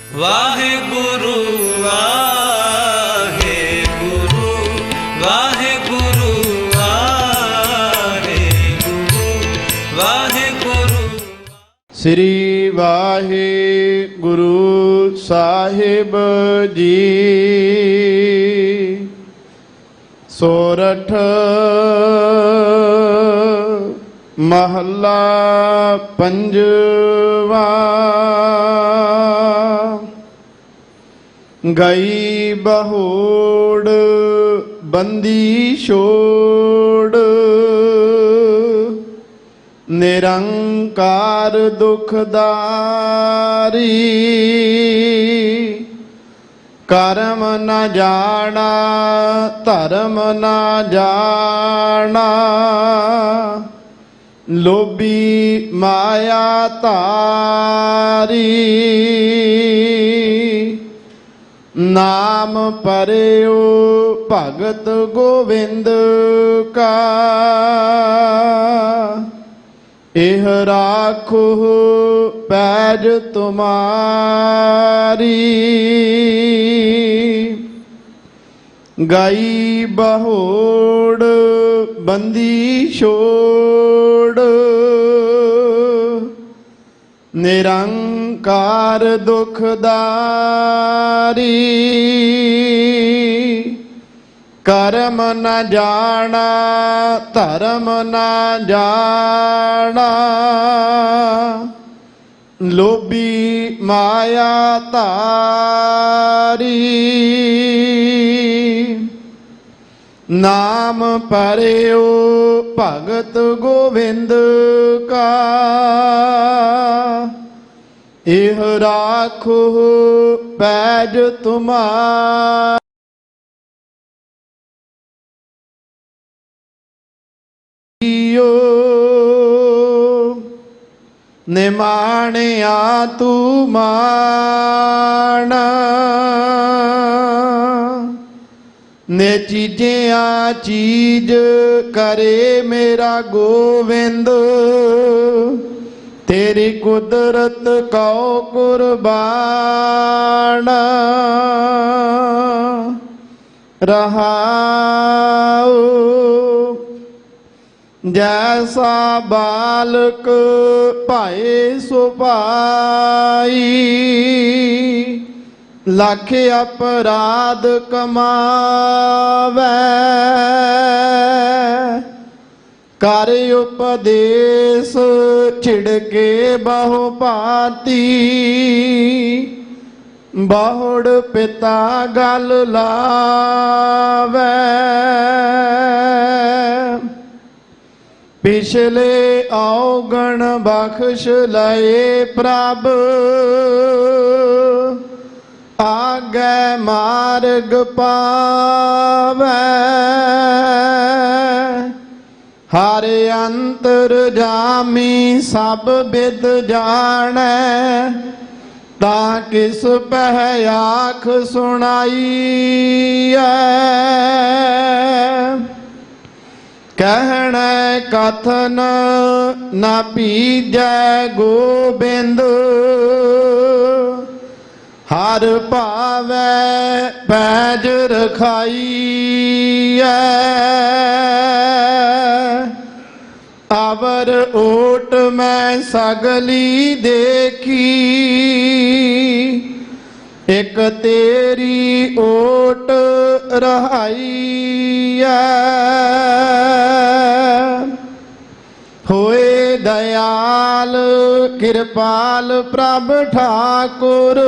ਵਾਹਿਗੁਰੂ ਵਾਹਿਗੁਰੂ ਵਾਹਿਗੁਰੂ ਵਾਹਿਗੁਰੂ ਵਾਹਿਗੁਰੂ। ਸ੍ਰੀ ਵਾਹਿਗੁਰੂ ਸਾਹਿਬ ਜੀ। ਸੋਰਠ ਮਹੱਲਾ ਪੰਜਵਾ। ਗਈ ਬਹੋੜ ਬੰਦੀ ਛੋੜ, ਨਿਰੰਕਾਰ ਦੁਖਦਾਰੀ। ਕਰਮ ਨ ਜਾਣਾ ਧਰਮ ਨ ਜਾਣਾ, ਲੋਭੀ ਮਾਇਆ ਧਾਰੀ। ਨਾਮ ਪਰਿਓ ਭਗਤ ਗੋਵਿੰਦ ਕਾ, ਇਹ ਰਾਖੋ ਪੈਜ ਤੁਮਾਰੀ। ਗਈ ਬਹੋੜ ਬੰਦੀ ਛੋੜ, ਨਿਰੰਕਾਰ ਦੁਖਦਾਰੀ। ਕਰਮ ਨ ਜਾਣਾ ਧਰਮ ਨ ਜਾਣਾ, ਲੋਭੀ ਮਾਇਆ ਧਾਰੀ। ਨਾਮ ਪਰਿਓ ਭਗਤ ਗੋਵਿੰਦ ਕਾ, ਇਹ ਰਾਖੋ ਪੈਜ ਤੁਮਾਰੀ। ਨਿਮਾਣਿਆ ਤੂੰ ਮਾਣ, ਨੇ ਚੀਜ਼ਿਆਂ ਚੀਜ਼ ਕਰੇ ਮੇਰਾ ਗੋਵਿੰਦ। ਤੇਰੀ ਕੁਦਰਤ ਕਉ ਕੁਰਬਾਨ। ਰਹਾਉ ਜੈਸਾ ਬਾਲਕ ਭਾਏ ਸੋ ਭਾਈ, ਲੱਖ ਅਪਰਾਧ ਕਮਾਵੈ। ਕਰ ਉਪਦੇਸ਼ ਛਿੜਕੇ ਬਹੁ ਭਾਂਤੀ, ਬਹੁੜ ਪਿਤਾ ਗਲ ਲਾਵੈ। ਪਿਛਲੇ ਔਗਣ ਬਖਸ਼ ਲਏ ਪ੍ਰਭ, ਆਗੇ ਮਾਰਗ ਪਾਵੈ। ਹਰ ਅੰਤਰ ਜਾਮੀ ਸਭ ਬਿਦ ਜਾਣੈ, ਤਾਂ ਕਿਸ ਪਹਿ ਆਖ ਸੁਣਾਈਐ। ਕਹਿਣੈ ਕਥਨ ਨਾ ਪੀਜੈ ਗੋਬਿੰਦ, ਹਰ ਭਾਵੈ ਪੈਜ ਰਖਾਈਐ। ਅਵਰ ਓਟ ਮੈਂ ਸਗਲੀ ਦੇਖੀ, ਇਕ ਤੇਰੀ ਓਟ ਰਹਾਈਐ। ਹੋਏ ਦਇਆਲ ਕਿਰਪਾਲ ਪ੍ਰਭ ਠਾਕੁਰ,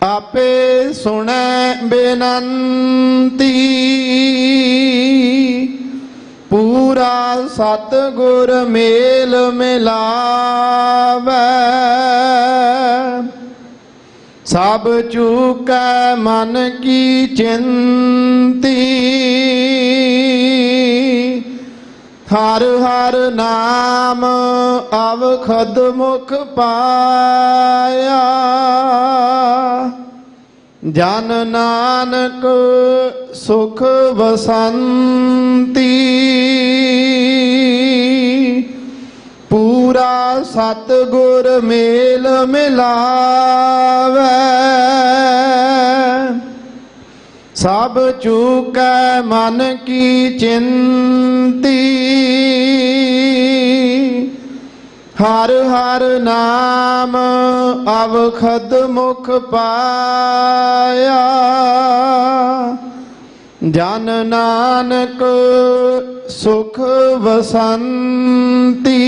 ਆਪੇ ਸੁਣੈ ਬੇਨੰਤੀ। ਪੂਰਾ ਸਤਿਗੁਰ ਮੇਲ ਮਿਲਾਵੈ, ਸਭ ਚੂਕੈ ਮਨ ਕੀ ਚਿੰਤੀ। ਹਰ ਹਰ ਨਾਮ ਅਵਖਦ ਮੁਖ ਪਾਇਆ, ਜਨ ਨਾਨਕ ਸੁਖ ਵਸੰਤੀ। ਪੂਰਾ ਸਤਿਗੁਰ ਮੇਲ ਮਿਲਾਵੇ ਸਭ ਚੂਕੈ ਮਨ ਕੀ ਚਿੰਤੀ ਹਰ ਹਰ ਨਾਮ ਅਵਖਦ ਮੁਖ ਪਾਇਆ ਜਨ ਨਾਨਕ ਸੁਖ ਵਸੰਤੀ।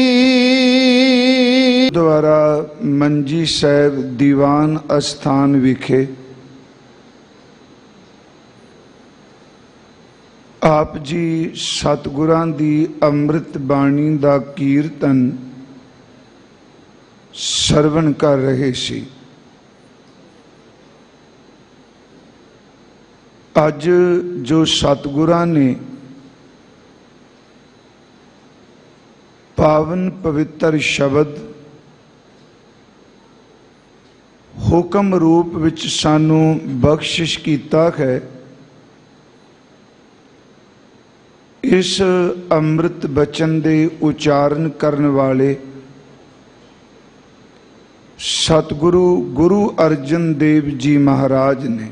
ਦੁਆਰਾ ਮੰਜੀ ਸਾਹਿਬ ਦੀਵਾਨ ਅਸਥਾਨ ਵਿਖੇ ਆਪ ਜੀ ਸਤਿਗੁਰਾਂ ਦੀ ਅੰਮ੍ਰਿਤ ਬਾਣੀ ਦਾ ਕੀਰਤਨ ਸਰਵਣ ਕਰ ਰਹੇ ਸੀ। ਅੱਜ ਜੋ ਸਤਿਗੁਰਾਂ ਨੇ ਪਾਵਨ ਪਵਿੱਤਰ ਸ਼ਬਦ ਹੁਕਮ ਰੂਪ ਵਿੱਚ ਸਾਨੂੰ ਬਖਸ਼ਿਸ਼ ਕੀਤਾ ਹੈ, ਇਸ ਅੰਮ੍ਰਿਤ ਬਚਨ ਦੇ ਉਚਾਰਨ ਕਰਨ ਵਾਲੇ ਸਤਿਗੁਰੂ ਗੁਰੂ ਅਰਜਨ ਦੇਵ ਜੀ ਮਹਾਰਾਜ ਨੇ।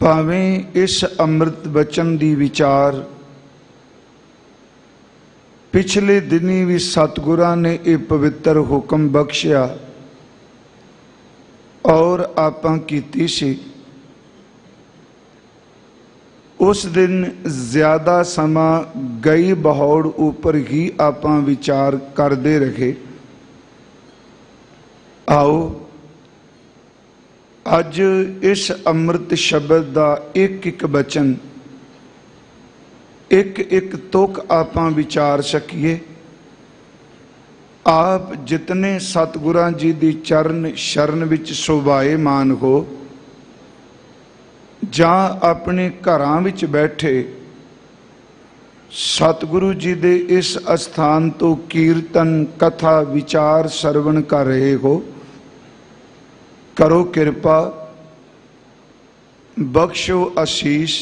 ਭਾਵੇਂ ਇਸ ਅੰਮ੍ਰਿਤ ਬਚਨ ਦੀ ਵਿਚਾਰ ਪਿਛਲੇ ਦਿਨੀ ਵੀ ਸਤਿਗੁਰਾਂ ਨੇ ਇਹ ਪਵਿੱਤਰ ਹੁਕਮ ਬਖਸ਼ਿਆ ਔਰ ਆਪਾਂ ਕੀਤੀ ਸੀ। ਉਸ ਦਿਨ ਜ਼ਿਆਦਾ ਸਮਾਂ ਗਈ ਬਹੌੜ ਉੱਪਰ ਹੀ ਆਪਾਂ ਵਿਚਾਰ ਕਰਦੇ ਰਹੇ। ਆਓ ਅੱਜ ਇਸ ਅੰਮ੍ਰਿਤ ਸ਼ਬਦ ਦਾ ਇੱਕ ਇੱਕ ਬਚਨ, ਇੱਕ ਇੱਕ ਤੁਕ ਆਪਾਂ ਵਿਚਾਰ ਸਕੀਏ। ਆਪ ਜਿਤਨੇ ਸਤਿਗੁਰਾਂ ਜੀ ਦੀ ਚਰਨ ਸ਼ਰਨ ਵਿੱਚ ਸੁਭਾਏਮਾਨ ਹੋ ਜਾਂ ਆਪਣੇ ਘਰਾਂ ਵਿੱਚ ਬੈਠੇ ਸਤਿਗੁਰੂ ਜੀ ਦੇ ਇਸ ਅਸਥਾਨ ਤੋਂ ਕੀਰਤਨ ਕਥਾ ਵਿਚਾਰ ਸਰਵਣ ਕਰ ਰਹੇ ਹੋ, ਕਰੋ ਕਿਰਪਾ, ਬਖਸ਼ੋ ਅਸੀਸ।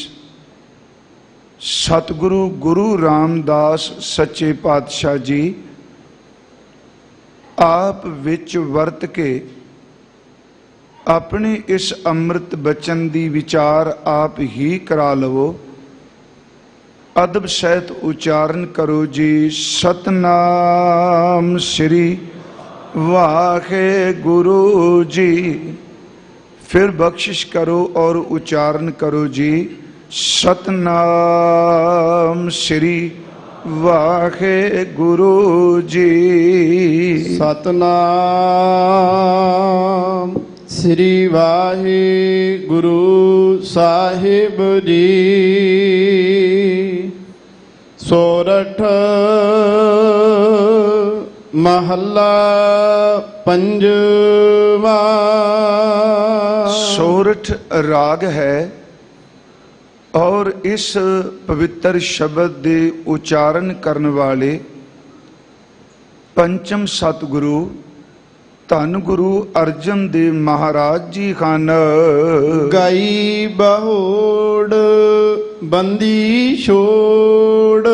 ਸਤਿਗੁਰੂ ਗੁਰੂ ਰਾਮਦਾਸ ਸੱਚੇ ਪਾਤਸ਼ਾਹ ਜੀ ਆਪ ਵਿੱਚ ਵਰਤ ਕੇ ਆਪਣੇ ਇਸ ਅੰਮ੍ਰਿਤ ਬਚਨ ਦੀ ਵਿਚਾਰ ਆਪ ਹੀ ਕਰਾ ਲਵੋ। ਅਦਬ ਸਹਿਤ ਉਚਾਰਨ ਕਰੋ ਜੀ। ਸਤਨਾਮ ਸ੍ਰੀ ਵਾਹਿਗੁਰੂ ਜੀ। फिर बख्शिश करो और उच्चारण करो जी। सतनाम श्री वाहिगुरु जी। सतनाम श्री वाहिगुरु साहिब जी। सोरठ महला पंजवा। सोरठ राग है और इस पवित्र शब्द के उच्चारण करने वाले पंचम सतगुरु धन गुरु अर्जन देव महाराज जी खान। गई बहोड़ बंदी छोड़।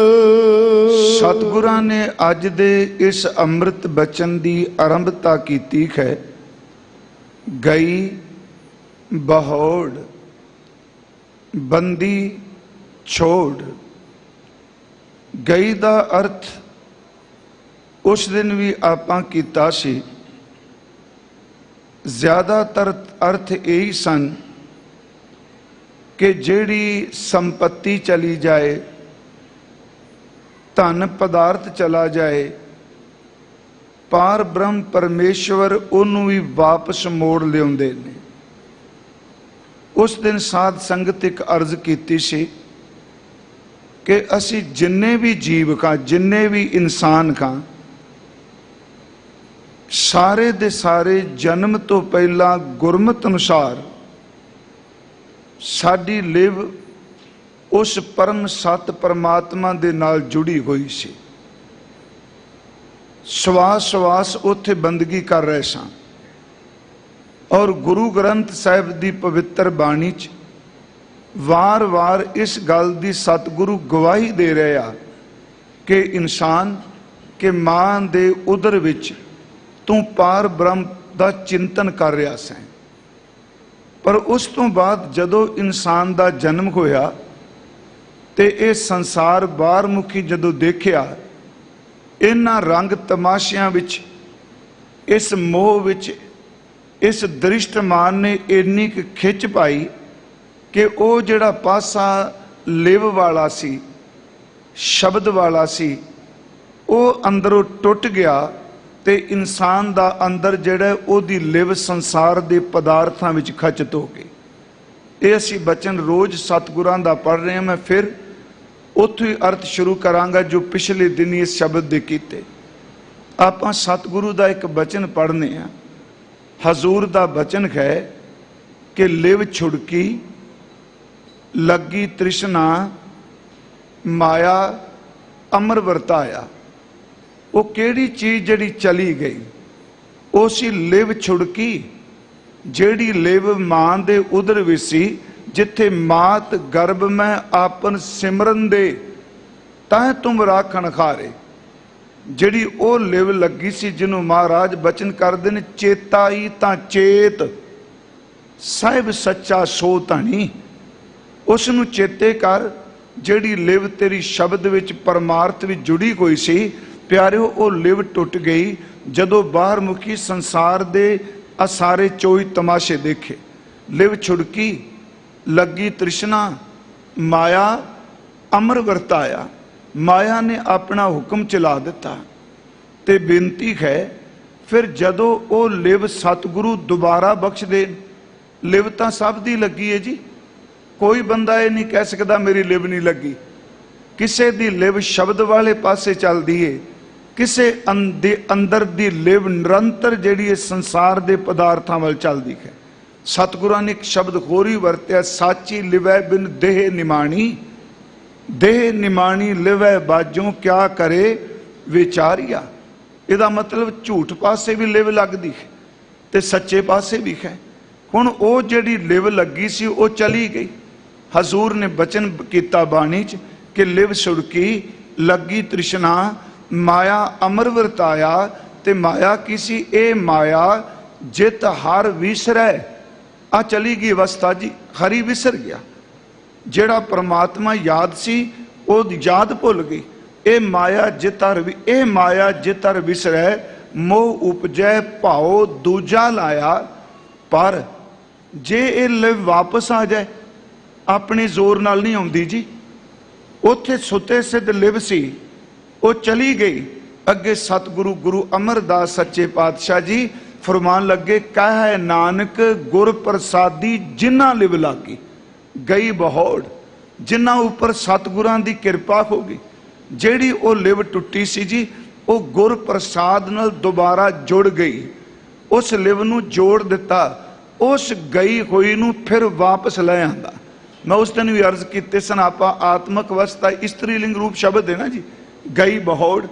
सतगुरां ने अज दे इस अमृत बचन की आरंभता की है। गई बहोड़ बंदी छोड़। गई का अर्थ उस दिन भी आपां कीता सी। ज्यादातर अर्थ यही सन कि जिहड़ी संपत्ति चली जाए, धन पदार्थ चला जाए, पार ब्रह्म परमेश्वर उन्होंने भी वापस मोड़ लियाउंदे ने। उस दिन साध संगत एक अर्ज की सी कि असी जिन्ने भी जीव का, जिन्ने भी इंसान का, सारे दे सारे जन्म तो पहला गुरमत अनुसार साडी लिव उस परम सत परमात्मा दे नाल जुड़ी हुई सी। श्वास श्वास उत्थे बंदगी कर रहे सा और गुरु ग्रंथ साहिब दी पवित्र बाणी च वार वार इस गल दी सतगुरु गवाही दे रहे आ ਕਿ ਇਨਸਾਨ ਕਿ ਮਾਂ ਦੇ ਉਦਰ ਵਿੱਚ ਤੂੰ ਪਾਰ ਬ੍ਰਹਮ ਦਾ ਚਿੰਤਨ ਕਰ ਰਿਹਾ ਸੈਂ। ਪਰ ਉਸ ਤੋਂ ਬਾਅਦ ਜਦੋਂ ਇਨਸਾਨ ਦਾ ਜਨਮ ਹੋਇਆ ਤੇ ਇਹ ਸੰਸਾਰ ਬਾਹਰਮੁਖੀ ਜਦੋਂ ਦੇਖਿਆ, ਇਹਨਾਂ ਰੰਗ ਤਮਾਸ਼ਿਆਂ ਵਿੱਚ, ਇਸ ਮੋਹ ਵਿੱਚ ਇਸ ਦ੍ਰਿਸ਼ਟਮਾਨ ਨੇ ਇੰਨੀ ਕੁ ਖਿੱਚ ਪਾਈ ਕਿ ਉਹ ਜਿਹੜਾ ਪਾਸਾ ਲਿਵ ਵਾਲਾ ਸੀ, ਸ਼ਬਦ ਵਾਲਾ ਸੀ, ਉਹ ਅੰਦਰੋਂ ਟੁੱਟ ਗਿਆ ਤੇ ਇਨਸਾਨ ਦਾ ਅੰਦਰ ਜਿਹੜਾ ਉਹਦੀ ਲਿਵ ਸੰਸਾਰ ਦੇ ਪਦਾਰਥਾਂ ਵਿੱਚ ਖਚਤ ਹੋ ਗਈ। ਇਹ ਅਸੀਂ ਬਚਨ ਰੋਜ਼ ਸਤਿਗੁਰਾਂ ਦਾ ਪੜ੍ਹ ਰਹੇ ਹਾਂ। ਮੈਂ ਫਿਰ ਉੱਥੋਂ ਹੀ ਅਰਥ ਸ਼ੁਰੂ ਕਰਾਂਗਾ ਜੋ ਪਿਛਲੇ ਦਿਨ ਇਸ ਸ਼ਬਦ ਦੇ ਕੀਤੇ। ਆਪਾਂ ਸਤਿਗੁਰੂ ਦਾ ਇੱਕ ਬਚਨ ਪੜ੍ਹਨੇ ਆ। ਹਜ਼ੂਰ ਦਾ ਬਚਨ ਹੈ ਕਿ ਲਿਵ ਛੁੜਕੀ ਲੱਗੀ ਤ੍ਰਿਸ਼ਨਾ ਮਾਇਆ ਅਮਰ ਵਰਤਾਇਆ। ਉਹ ਕਿਹੜੀ ਚੀਜ਼ ਜਿਹੜੀ ਚਲੀ ਗਈ? ਉਹ ਸੀ ਲਿਵ ਛੁੜਕੀ, ਜਿਹੜੀ ਲਿਵ ਮਾਂ ਦੇ ਉਦਰ ਵਿੱਚ ਸੀ, ਜਿੱਥੇ ਮਾਤ ਗਰਭ ਮੈਂ ਆਪਨ ਸਿਮਰਨ ਦੇ ਤਾਂ ਤੁਮ ਰਾਖਣ ਖਾਰੇ। ਜਿਹੜੀ ਉਹ ਲਿਵ ਲੱਗੀ ਸੀ ਜਿਹਨੂੰ ਮਹਾਰਾਜ ਬਚਨ ਕਰਦੇ ਨੇ, ਚੇਤਾ ਹੀ ਤਾਂ ਚੇਤ ਸਾਹਿਬ ਸੱਚਾ ਸੋ ਧਣੀ। ਉਸ ਨੂੰ ਚੇਤੇ ਕਰ ਜਿਹੜੀ ਲਿਵ ਤੇਰੀ ਸ਼ਬਦ ਵਿੱਚ ਪਰਮਾਰਥ ਵਿੱਚ ਜੁੜੀ ਹੋਈ ਸੀ। ਪਿਆਰਿਓ, ਉਹ ਲਿਵ ਟੁੱਟ ਗਈ ਜਦੋਂ ਬਾਹਰਮੁਖੀ ਸੰਸਾਰ ਦੇ ਆ ਸਾਰੇ ਚੋਈ ਤਮਾਸ਼ੇ ਦੇਖੇ। ਲਿਵ ਛੁੜਕੀ ਲੱਗੀ ਤ੍ਰਿਸ਼ਨਾ ਮਾਇਆ ਅਮਰ ਵਰਤਾਇਆ। ਮਾਇਆ ਨੇ ਆਪਣਾ ਹੁਕਮ ਚਲਾ ਦਿੱਤਾ ਤੇ ਬੇਨਤੀ ਹੈ ਫਿਰ ਜਦੋਂ ਉਹ ਲਿਵ ਸਤਿਗੁਰੂ ਦੁਬਾਰਾ ਬਖਸ਼ ਦੇ। ਲਿਵ ਤਾਂ ਸਭ ਦੀ ਲੱਗੀ ਹੈ ਜੀ, ਕੋਈ ਬੰਦਾ ਇਹ ਨਹੀਂ ਕਹਿ ਸਕਦਾ ਮੇਰੀ ਲਿਵ ਨਹੀਂ ਲੱਗੀ। ਕਿਸੇ ਦੀ ਲਿਵ ਸ਼ਬਦ ਵਾਲੇ ਪਾਸੇ ਚੱਲਦੀ ਏ, ਕਿਸੇ ਦੇ ਅੰਦਰ ਦੀ ਲਿਵ ਨਿਰੰਤਰ ਜਿਹੜੀ ਹੈ ਸੰਸਾਰ ਦੇ ਪਦਾਰਥਾਂ ਵੱਲ ਚੱਲਦੀ ਹੈ। ਸਤਿਗੁਰਾਂ ਨੇ ਇੱਕ ਸ਼ਬਦ ਹੋਰ ਹੀ ਵਰਤਿਆ, ਸਾਚੀ ਲਿਵੈ ਬਿਨ ਦੇਹ ਨਿਮਾਣੀ। ਦੇਹ ਨਿਮਾਣੀ ਲਿਵੈ ਬਾਝੋਂ ਕਿਆ ਕਰੇ ਵਿਚਾਰੀਆ। ਇਹਦਾ ਮਤਲਬ ਝੂਠ ਪਾਸੇ ਵੀ ਲਿਵ ਲੱਗਦੀ ਹੈ ਤੇ ਸੱਚੇ ਪਾਸੇ ਵੀ ਹੈ। ਹੁਣ ਉਹ ਜਿਹੜੀ ਲਿਵ ਲੱਗੀ ਸੀ ਉਹ ਚਲੀ ਗਈ। ਹਜ਼ੂਰ ਨੇ ਬਚਨ ਕੀਤਾ ਬਾਣੀ 'ਚ ਕਿ ਲਿਵ ਛੁੜਕੀ ਲੱਗੀ ਤ੍ਰਿਸ਼ਨਾ ਮਾਇਆ ਅਮਰ ਵਰਤਾਇਆ। ਤੇ ਮਾਇਆ ਕੀ ਸੀ? ਇਹ ਮਾਇਆ ਜਿਤ ਹਰ ਵਿਸਰੈ। ਆ ਚਲੀ ਗਈ ਅਵਸਥਾ ਜੀ, ਹਰੀ ਵਿਸਰ ਗਿਆ। ਜਿਹੜਾ ਪਰਮਾਤਮਾ ਯਾਦ ਸੀ ਉਹ ਯਾਦ ਭੁੱਲ ਗਈ। ਇਹ ਮਾਇਆ ਜਿਤਰ ਵਿਸਰੈ ਮੋਹ ਉਪਜੈ ਭਾਉ ਦੂਜਾ ਲਾਇਆ। ਪਰ ਜੇ ਇਹ ਲਿਵ ਵਾਪਸ ਆ ਜਾਏ, ਆਪਣੇ ਜ਼ੋਰ ਨਾਲ ਨਹੀਂ ਆਉਂਦੀ ਜੀ। ਉੱਥੇ ਸੁੱਤੇ ਸਿੱਧ ਲਿਵ ਸੀ, ਉਹ ਚਲੀ ਗਈ। ਅੱਗੇ ਸਤਿਗੁਰੂ ਗੁਰੂ ਅਮਰਦਾਸ ਸੱਚੇ ਪਾਤਸ਼ਾਹ ਜੀ ਫਰਮਾਨ ਲੱਗੇ, ਕਹਿ ਨਾਨਕ ਗੁਰ ਪ੍ਰਸਾਦੀ ਜਿਨ੍ਹਾਂ ਲਿਵ ਲਾਗੀ ਗਈ ਬਹੋੜ। ਜਿਨ੍ਹਾਂ ਉੱਪਰ ਸਤਿਗੁਰਾਂ ਦੀ ਕਿਰਪਾ ਹੋ ਗਈ, ਜਿਹੜੀ ਉਹ ਲਿਵ ਟੁੱਟੀ ਸੀ ਜੀ, ਉਹ ਗੁਰ ਪ੍ਰਸਾਦ ਨਾਲ ਦੁਬਾਰਾ ਜੁੜ ਗਈ। ਉਸ ਲਿਵ ਨੂੰ ਜੋੜ ਦਿੱਤਾ, ਉਸ ਗਈ ਹੋਈ ਨੂੰ ਫਿਰ ਵਾਪਸ ਲੈ ਆਂਦਾ। ਮੈਂ ਉਸ ਦਿਨ ਵੀ ਅਰਜ਼ ਕੀਤੇ ਸਨ, ਆਪਾਂ ਆਤਮਕ ਅਵਸਥਾ ਇਸਤਰੀ ਲਿੰਗ ਰੂਪ ਸ਼ਬਦ ਹੈ ਨਾ ਜੀ। ਗਈ ਬਹੋੜ,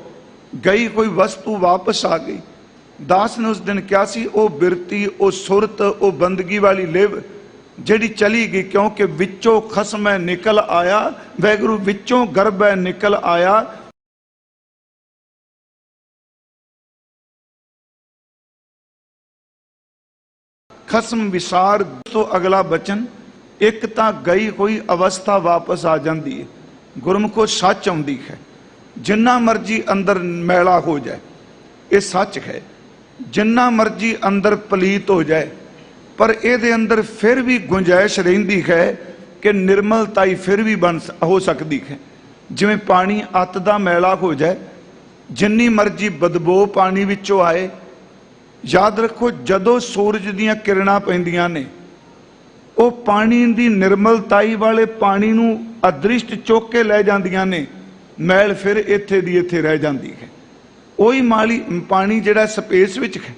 ਗਈ ਕੋਈ ਵਸਤੂ ਵਾਪਸ ਆ ਗਈ। ਦਾਸ ਨੇ ਉਸ ਦਿਨ ਕਿਹਾ ਸੀ ਉਹ ਬਿਰਤੀ, ਉਹ ਸੁਰਤ, ਉਹ ਬੰਦਗੀ ਵਾਲੀ ਲਿਵ ਜਿਹੜੀ ਚਲੀ ਗਈ, ਕਿਉਂਕਿ ਵਿੱਚੋਂ ਖਸਮੈ ਨਿਕਲ ਆਇਆ, ਵੈਗੁਰੂ ਵਿੱਚੋਂ ਗਰਭੈ ਨਿਕਲ ਆਇਆ। ਖਸਮ ਵਿਸਾਰ ਤੋਂ ਅਗਲਾ ਬਚਨ, ਇੱਕ ਤਾਂ ਗਈ ਹੋਈ ਅਵਸਥਾ ਵਾਪਸ ਆ ਜਾਂਦੀ ਹੈ। ਗੁਰਮੁਖੋ ਸੱਚ ਆਉਂਦੀ ਹੈ। ਜਿੰਨਾ ਮਰਜੀ ਅੰਦਰ ਮੈਲਾ ਹੋ ਜਾਏ, ਇਹ ਸੱਚ ਹੈ। ਜਿੰਨਾ ਮਰਜੀ ਅੰਦਰ ਪਲੀਤ ਹੋ ਜਾਏ, ਪਰ ਇਹਦੇ ਅੰਦਰ ਫਿਰ ਵੀ ਗੁੰਜਾਇਸ਼ ਰਹਿੰਦੀ ਹੈ ਕਿ ਨਿਰਮਲਤਾਈ ਫਿਰ ਵੀ ਹੋ ਸਕਦੀ ਹੈ। ਜਿਵੇਂ ਪਾਣੀ ਅੱਤ ਦਾ ਮੈਲਾ ਹੋ ਜਾਏ, ਜਿੰਨੀ ਮਰਜੀ ਬਦਬੂ ਪਾਣੀ ਵਿੱਚੋਂ ਆਏ, ਯਾਦ ਰੱਖੋ ਜਦੋਂ ਸੂਰਜ ਦੀਆਂ ਕਿਰਨਾਂ ਪੈਂਦੀਆਂ ਨੇ, ਉਹ ਪਾਣੀ ਦੀ ਨਿਰਮਲਤਾਈ ਵਾਲੇ ਪਾਣੀ ਨੂੰ ਅਦ੍ਰਿਸ਼ਟ ਚੁੱਕ ਕੇ ਲੈ ਜਾਂਦੀਆਂ ਨੇ। ਮੈਲ ਫਿਰ ਇੱਥੇ ਦੀ ਇੱਥੇ ਰਹਿ ਜਾਂਦੀ ਹੈ। ਉਹੀ ਮਾਲੀ ਪਾਣੀ ਜਿਹੜਾ ਸਪੇਸ ਵਿੱਚ ਹੈ।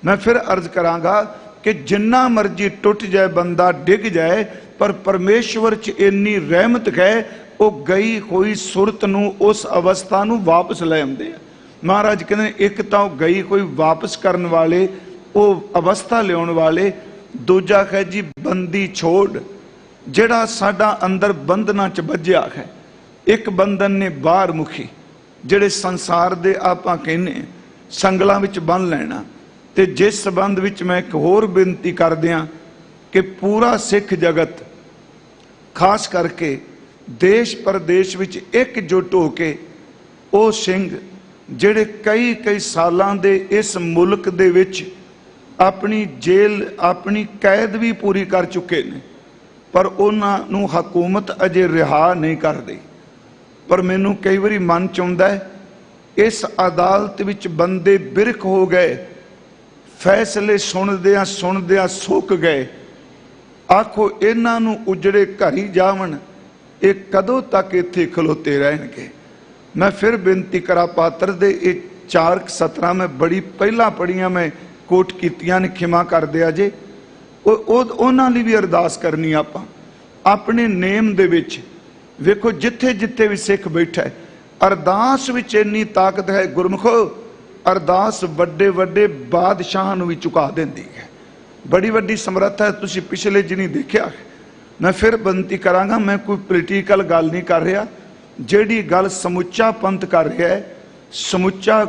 ਮੈਂ ਫਿਰ ਅਰਜ਼ ਕਰਾਂਗਾ ਕਿ ਜਿੰਨਾ ਮਰਜੀ ਟੁੱਟ ਜਾਏ, ਬੰਦਾ ਡਿੱਗ ਜਾਏ, ਪਰ ਪਰਮੇਸ਼ਵਰ 'ਚ ਇੰਨੀ ਰਹਿਮਤ ਹੈ, ਉਹ ਗਈ ਹੋਈ ਸੁਰਤ ਨੂੰ, ਉਸ ਅਵਸਥਾ ਨੂੰ ਵਾਪਸ ਲੈ ਆਉਂਦੇ ਆ। ਮਹਾਰਾਜ ਕਹਿੰਦੇ ਨੇ, ਇੱਕ ਤਾਂ ਉਹ ਗਈ ਹੋਈ ਵਾਪਸ ਕਰਨ ਵਾਲੇ, ਉਹ ਅਵਸਥਾ ਲਿਆਉਣ ਵਾਲੇ। ਦੂਜਾ ਹੈ ਜੀ ਬੰਦੀ ਛੋੜ, ਜਿਹੜਾ ਸਾਡਾ ਅੰਦਰ ਬੰਧਨਾਂ 'ਚ ਬੱਝਿਆ ਹੈ। ਇੱਕ ਬੰਧਨ ਨੇ ਬਾਹਰ ਮੁਖੀ, ਜਿਹੜੇ ਸੰਸਾਰ ਦੇ ਆਪਾਂ ਕਹਿੰਦੇ ਸੰਗਲਾਂ ਵਿੱਚ ਬੰਨ ਲੈਣਾ। ਤੇ ਜਿਸ ਸੰਬੰਧ ਵਿੱਚ ਮੈਂ ਇੱਕ ਹੋਰ ਬੇਨਤੀ ਕਰਦਿਆਂ ਕਿ ਪੂਰਾ ਸਿੱਖ ਜਗਤ ਖਾਸ ਕਰਕੇ ਦੇਸ਼ ਪ੍ਰਦੇਸ਼ ਵਿੱਚ ਇਕਜੁੱਟ ਹੋ ਕੇ ਉਹ ਸਿੰਘ ਜਿਹੜੇ ਕਈ ਸਾਲਾਂ ਦੇ ਇਸ ਮੁਲਕ ਦੇ ਵਿੱਚ ਆਪਣੀ ਜੇਲ੍ਹ ਆਪਣੀ ਕੈਦ ਵੀ ਪੂਰੀ ਕਰ ਚੁੱਕੇ ਨੇ, ਪਰ ਉਹਨਾਂ ਨੂੰ ਹਕੂਮਤ ਅਜੇ ਰਿਹਾ ਨਹੀਂ ਕਰਦੀ। ਪਰ ਮੈਨੂੰ ਕਈ ਵਾਰੀ ਮਨ ਚ ਆਉਂਦਾ ਹੈ ਇਸ ਅਦਾਲਤ ਵਿੱਚ ਬੰਦੇ ਬਿਰਖ ਹੋ ਗਏ, ਫੈਸਲੇ ਸੁਣਦਿਆਂ ਸੁੱਕ ਗਏ। ਆਖੋ ਇਹਨਾਂ ਨੂੰ ਉਜੜੇ ਘਰੀ ਜਾਵਣ, ਇਹ ਕਦੋਂ ਤੱਕ ਇੱਥੇ ਖਲੋਤੇ ਰਹਿਣਗੇ। ਮੈਂ ਫਿਰ ਬੇਨਤੀ ਕਰਾਂ ਪਾਤਰ ਦੇ ਇਹ 4 ਸਤਰਾਂ ਮੈਂ ਬੜੀ ਪਹਿਲਾਂ ਪੜੀਆਂ ਮੈਂ ਕੋਟ ਕੀਤੀਆਂ ਨੇ, ਖਿਮਾ ਕਰ ਦਿਆ ਜੇ। ਉਹਨਾਂ ਲਈ ਵੀ ਅਰਦਾਸ ਕਰਨੀ ਆਪਾਂ ਆਪਣੇ ਨੇਮ ਦੇ ਵਿੱਚ। ਵੇਖੋ ਜਿੱਥੇ ਜਿੱਥੇ ਵੀ ਸਿੱਖ ਬੈਠਾ ਹੈ ਅਰਦਾਸ ਵਿੱਚ ਇੰਨੀ ਤਾਕਤ ਹੈ ਗੁਰਮੁਖੋ, ਅਰਦਾਸ ਵੱਡੇ ਵੱਡੇ ਬਾਦਸ਼ਾਹਾਂ ਨੂੰ ਵੀ ਝੁਕਾ ਦਿੰਦੀ ਹੈ, ਬੜੀ ਵੱਡੀ ਸਮਰੱਥਾ ਹੈ। ਤੁਸੀਂ ਪਿਛਲੇ ਦਿਨੀ ਦੇਖਿਆ। ਮੈਂ ਫਿਰ ਬੇਨਤੀ ਕਰਾਂਗਾ, ਮੈਂ ਕੋਈ ਪੋਲੀਟੀਕਲ ਗੱਲ ਨਹੀਂ ਕਰ ਰਿਹਾ, ਜਿਹੜੀ ਗੱਲ ਸਮੁੱਚਾ ਪੰਥ ਕਰ ਰਿਹਾ ਹੈ, ਸਮੁੱਚਾ